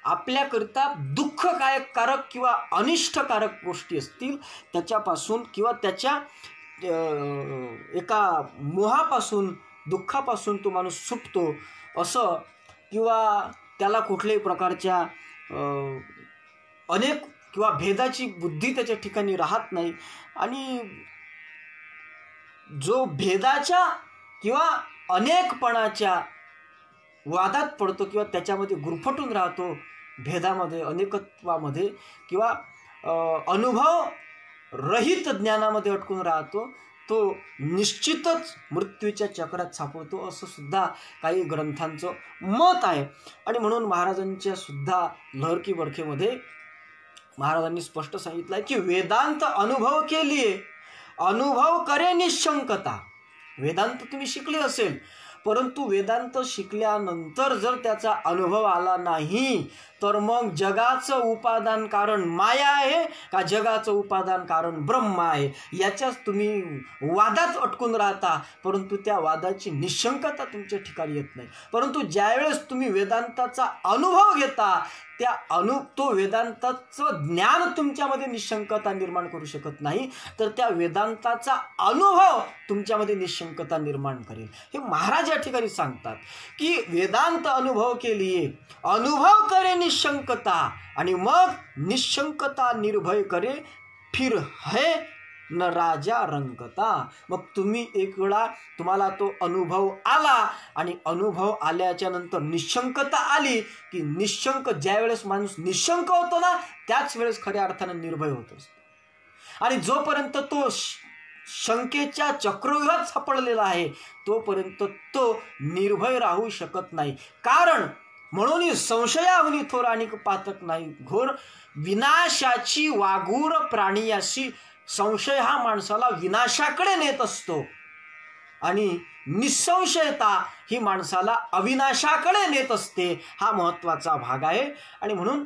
आपल्याकरिता दुःखकारक किंवा अनिष्टकारक गोष्टी असतील त्याच्यापासून किंवा त्याच्या एका मोहापासून दुःखापासून तो माणूस सुटतो असं, किंवा त्याला कुठल्याही प्रकारच्या अनेक किंवा भेदाची बुद्धी त्याच्या ठिकाणी राहत नाही. आणि जो भेदाच्या किंवा अनेकपणाच्या वादात पडतो किंवा त्याच्यामध्ये गुरफटून राहतो, भेदामध्ये अनेकत्वामध्ये किंवा अनुभव रहित ज्ञानामध्ये अटकून राहतो, तो निश्चितच मृत्यूच्या चक्रात सापडतो, असं सुद्धा काही ग्रंथांचं मत आहे. आणि म्हणून महाराजांच्या सुद्धा लहर की बरखेमध्ये महाराजांनी स्पष्ट सांगितलं आहे की वेदांत अनुभव केलीये, अनुभव करे निशंकता. वेदांत तुम्ही शिकले असेल, परंतु वेदांत शिकल्यानंतर जर त्याचा अनुभव आला नाही तर मग जगाचं उपादान कारण माया आहे का जगाचं उपादान कारण ब्रह्म आहे, याच्याच तुम्ही वादात अटकून राहता, परंतु त्या वादाची निशंकता तुमच्या ठिकाणी येत नाही. परंतु ज्यावेळेस तुम्ही वेदांताचा अनुभव घेता तो वेदांताचं ज्ञान तुमच्यामध्ये निशंकता निर्माण करू शकत नाही, तर त्या वेदांताचा अनुभव तुमच्यामध्ये निशंकता निर्माण करेल. हे महाराज या ठिकाणी सांगतात की वेदांत अनुभव केलीये, अनुभव करे निशंकता, आणि मग निशंकता निर्भय करे फिर है न राजा रंगता. मग तुम्ही एक वेळा तुम्हाला तो अनुभव आला आणि अनुभव आल्याच्या नंतर निशंकता आली की निशंक ज्यावेळेस माणूस निशंक होतो ना त्याच वेळेस खऱ्या अर्थानं निर्भय होत असतो. आणि जोपर्यंत तो शंकेच्या चक्रव्यूहात सापडलेला आहे तोपर्यंत तो निर्भय राहू शकत नाही. कारण म्हणून संशयाहुनी थोर आणि पातक नाही घोर, विनाशाची वाघूर प्राणियाशी. संशय हा माणसाला विनाशाकडे नेत असतो आणि निसंशयता ही माणसाला अविनाशाकडे नेत असते. हा महत्त्वाचा भाग आहे. आणि म्हणून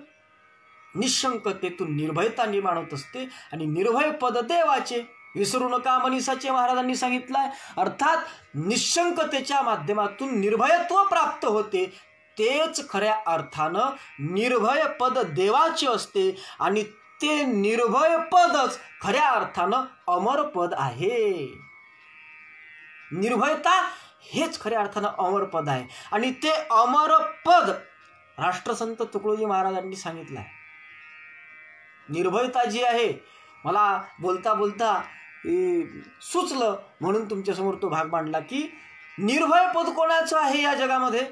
निशंकतेतून निर्भयता निर्माण होत असते. आणि निर्भय पद देवाचे विसरू नका मनीषाचे महाराजांनी सांगितलंय. अर्थात निशंकतेच्या माध्यमातून निर्भयत्व प्राप्त होते, तेच खऱ्या अर्थानं निर्भय पद देवाचे असते. आणि ते निर्भय पदच खऱ्या अर्थानं अमर पद आहे. निर्भयता हेच खऱ्या अर्थानं अमर पद आहे. आणि ते अमर पद राष्ट्रसंत तुकडोजी महाराजांनी सांगितलं आहे. निर्भयता जी आहे, मला बोलता बोलता सुचलं म्हणून तुमच्यासमोर तो भाग मांडला की निर्भय पद कोणाचं आहे या जगामध्ये.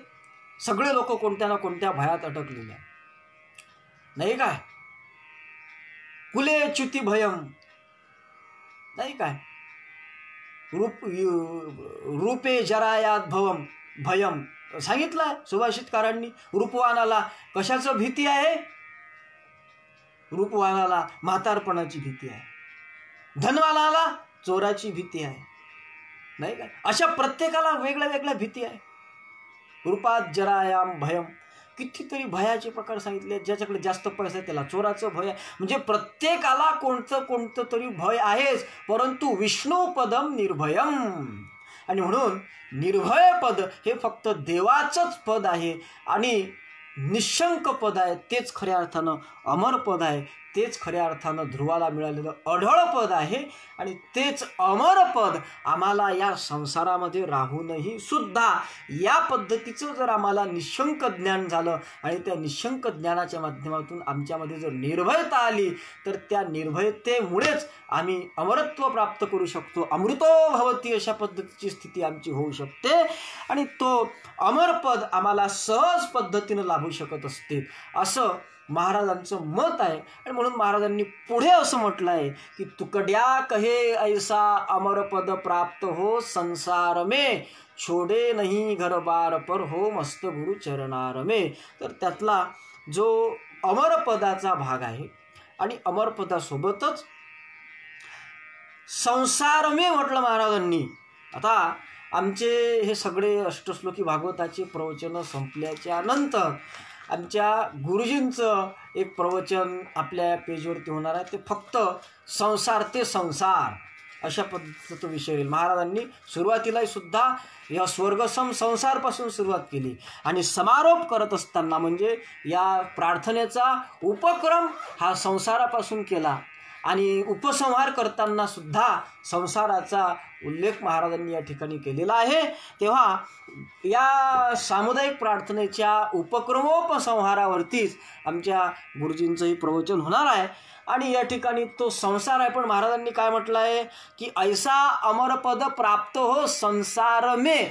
सगळे लोक कोणत्या ना कोणत्या भयात अटकलेले नाही काय. कुले च्युती भयम नाही काय. रूपे जरायात भवम भयम सांगितलंय सुभाषितकारांनी. रूपवानाला कशाचं भीती आहे. रूपवानाला म्हातारपणाची भीती आहे. धनवानाला चोराची भीती आहे नाही काय. अशा प्रत्येकाला वेगळ्या वेगळ्या भीती आहे. रूपात जरायाम भयम कितीतरी भयाचे प्रकार सांगितले. ज्याच्याकडे जास्त पैसा आहे त्याला चोराचं भय आहे. म्हणजे प्रत्येकाला कोणतं तरी भय आहेच. परंतु विष्णू पदम निर्भयम. आणि म्हणून निर्भय पद हे फक्त देवाचंच पद आहे आणि निशंक पद आहे. तेच खऱ्या अर्थानं अमर पद आहे. तेच खऱ्या अर्थानं ध्रुवाला मिळालेलं अढळ पद आहे. आणि तेच अमर पद आम्हाला या संसारामध्ये राहूनही सुद्धा या पद्धतीचं जर आम्हाला निशंक ज्ञान झालं आणि त्या निशंक ज्ञानाच्या माध्यमातून आमच्यामध्ये जर निर्भयता आली तर त्या निर्भयतेमुळेच आम्ही अमरत्व प्राप्त करू शकतो. अमृतो भवती अशा पद्धतीची स्थिती आमची होऊ शकते आणि तो अमरपद आम्हाला सहज पद्धतीनं लाभू शकत असते असं महाराजांचं मत आहे. आणि म्हणून महाराजांनी पुढे असं म्हटलं आहे की तुकड्या कहे ऐसा अमरपद प्राप्त हो संसार में छोडे नहीं घर बार पर हो मस्त गुरु चरणार में. तर त्यातला जो अमरपदाचा भाग आहे आणि अमरपदासोबतच संसार में म्हटलं महाराजांनी. आता आमचे हे सगळे अष्टश्लोकी भागवताचे प्रवचनं संपल्याच्या नंतर आमच्या गुरुजींचं एक प्रवचन आपल्या पेजवरती होणार आहे. ते फक्त संसार ते संसार अशा पद्धतीचा विषय येईल. महाराजांनी सुरुवातीला सुद्धा या स्वर्गसम संसारपासून सुरुवात केली आणि समारोप करत असताना म्हणजे या प्रार्थनेचा उपक्रम हा संसारापासून केला आणि उपसंहार करताना सुद्धा संसाराचा उल्लेख महाराजांनी या ठिकाणी केलेला आहे. तेव्हा या सामुदायिक प्रार्थनेच्या उपक्रमोपसंहारावरतीच आमच्या गुरुजींचंही प्रवचन होणार आहे. आणि या ठिकाणी तो संसार आहे. पण महाराजांनी काय म्हटलं आहे की ऐसा अमरपद प्राप्त हो संसार में.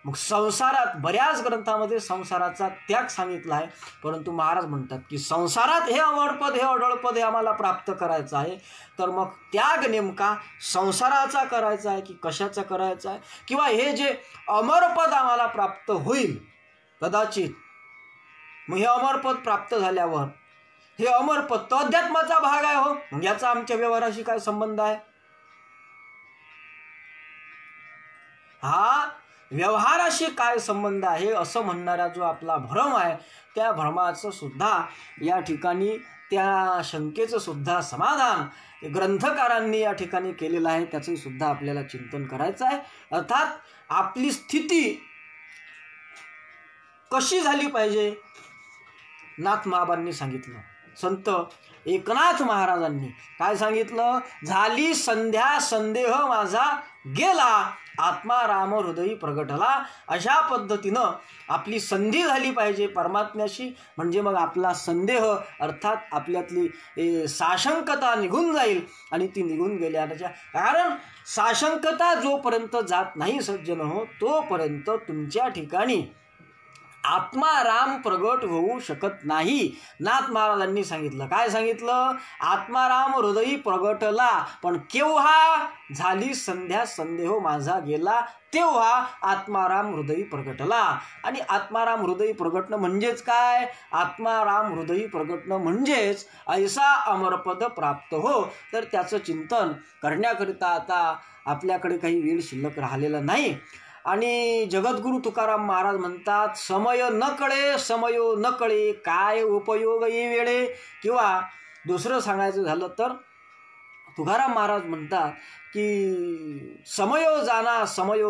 मग संसारात बऱ्याच ग्रंथामध्ये संसाराचा त्याग सांगितला आहे. परंतु महाराज म्हणतात की संसारात हे अमरपद हे अढळपद हे आम्हाला प्राप्त करायचं आहे. तर मग त्याग नेमका संसाराचा करायचा आहे की कशाचा करायचा आहे. किंवा हे जे अमरपद आम्हाला प्राप्त होईल कदाचित मग हे अमरपद प्राप्त झाल्यावर हे अमरपद तो अध्यात्माचा भाग आहे हो. मग याचा आमच्या व्यवहाराशी काय संबंध आहे. हा व्यवहाराशी काय संबंध आहे असं म्हणणारा जो आपला भ्रम आहे त्या भ्रमाचं सुद्धा या ठिकाणी त्या शंकेचं सुद्धा समाधान ग्रंथकारांनी या ठिकाणी केलेलं आहे. त्याचंही सुद्धा आपल्याला चिंतन करायचं आहे. अर्थात आपली स्थिती कशी झाली पाहिजे नाथ महाबांनी सांगितलं. संत एकनाथ महाराजांनी काय सांगितलं. झाली संध्या संदेह माझा गेला आत्मा राम हृदयी प्रगटला. अशा पद्धतीनं आपली संधी झाली पाहिजे परमात्म्याशी. म्हणजे मग आपला संदेह अर्थात आपल्यातली साशंकता निघून जाईल आणि ती निघून गेल्याच्या कारण साशंकता जोपर्यंत जात नाही सज्जन हो तोपर्यंत तुमच्या ठिकाणी आत्मा राम प्रगट होऊ शकत नाही. नाथ महाराजांनी सांगितलं. काय सांगितलं. आत्माराम हृदयी प्रगटला पण केव्हा. झाली संध्या संदेह माझा गेला तेव्हा आत्माराम हृदयी प्रगटला. आणि आत्माराम हृदयी प्रगटणं म्हणजेच काय. आत्माराम हृदयी प्रगटणं म्हणजेच ऐसा अमरपद प्राप्त हो. तर त्याचं चिंतन करण्याकरिता आता आपल्याकडे काही वेळ शिल्लक राहिलेला नाही. आणि जगद्गुरु तुकाराम महाराज म्हणतात समय न कळे समयो न कळे काय उपयोग ये वेळे. किंवा दुसरं सांगायचं झालं तर तुकाराम महाराज म्हणतात की समयो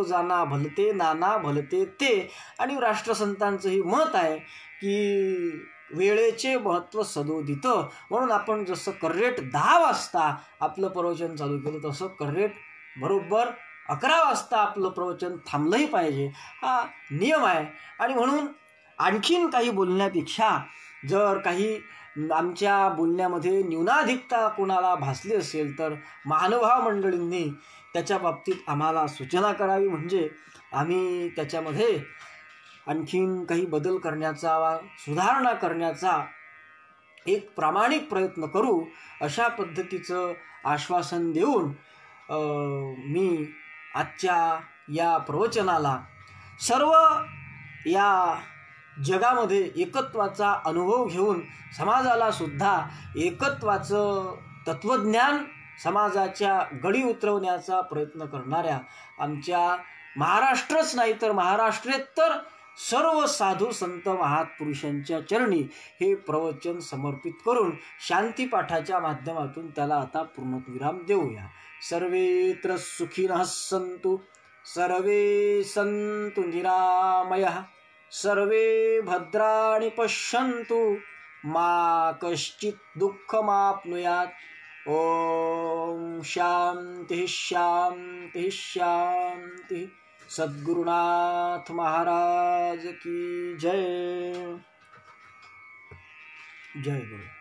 जाना भलते नाना भलते ते. आणि राष्ट्रसंतांचंही मत आहे की वेळेचे महत्त्व सदोदित. म्हणून आपण जसं करेक्ट 10 वाजता आपलं प्रवचन चालू केलं तसं करेक्ट बरोबर 11 वाजता आपलं प्रवचन थांबलंही पाहिजे. हा नियम आहे. आणि म्हणून आणखीन काही बोलण्यापेक्षा जर काही आमच्या बोलण्यामध्ये न्यूनाधिकता कोणाला भासली असेल तर महानुभाव मंडळींनी त्याच्या बाबतीत आम्हाला सूचना करावी, म्हणजे आम्ही त्याच्यामध्ये आणखीन काही बदल करण्याचा वा सुधारणा करण्याचा एक प्रामाणिक प्रयत्न करू, अशा पद्धतीचं आश्वासन देऊन मी आजच्या या प्रवचनाला सर्व या जगामध्ये एकत्वाचा अनुभव घेऊन समाजाला सुद्धा एकत्वाचं तत्त्वज्ञान समाजाच्या गडी उतरवण्याचा प्रयत्न करणाऱ्या आमच्या महाराष्ट्रच नाही तर महाराष्ट्रेतर सर्व साधू संत महापुरुषांच्या चरणी हे प्रवचन समर्पित करून शांतीपाठाच्या माध्यमातून त्याला आता पूर्णविराम देऊया. सर्वेत्र सुखिनः सन्तु, सर्वे सन्तु निरामयः, सर्वे भद्राणि पश्यन्तु, मा कश्चित् दुःखमाप्नुयात्. ओम शांति शांति शांति. सद्गुरुनाथ महाराज की जय. जय गुरु.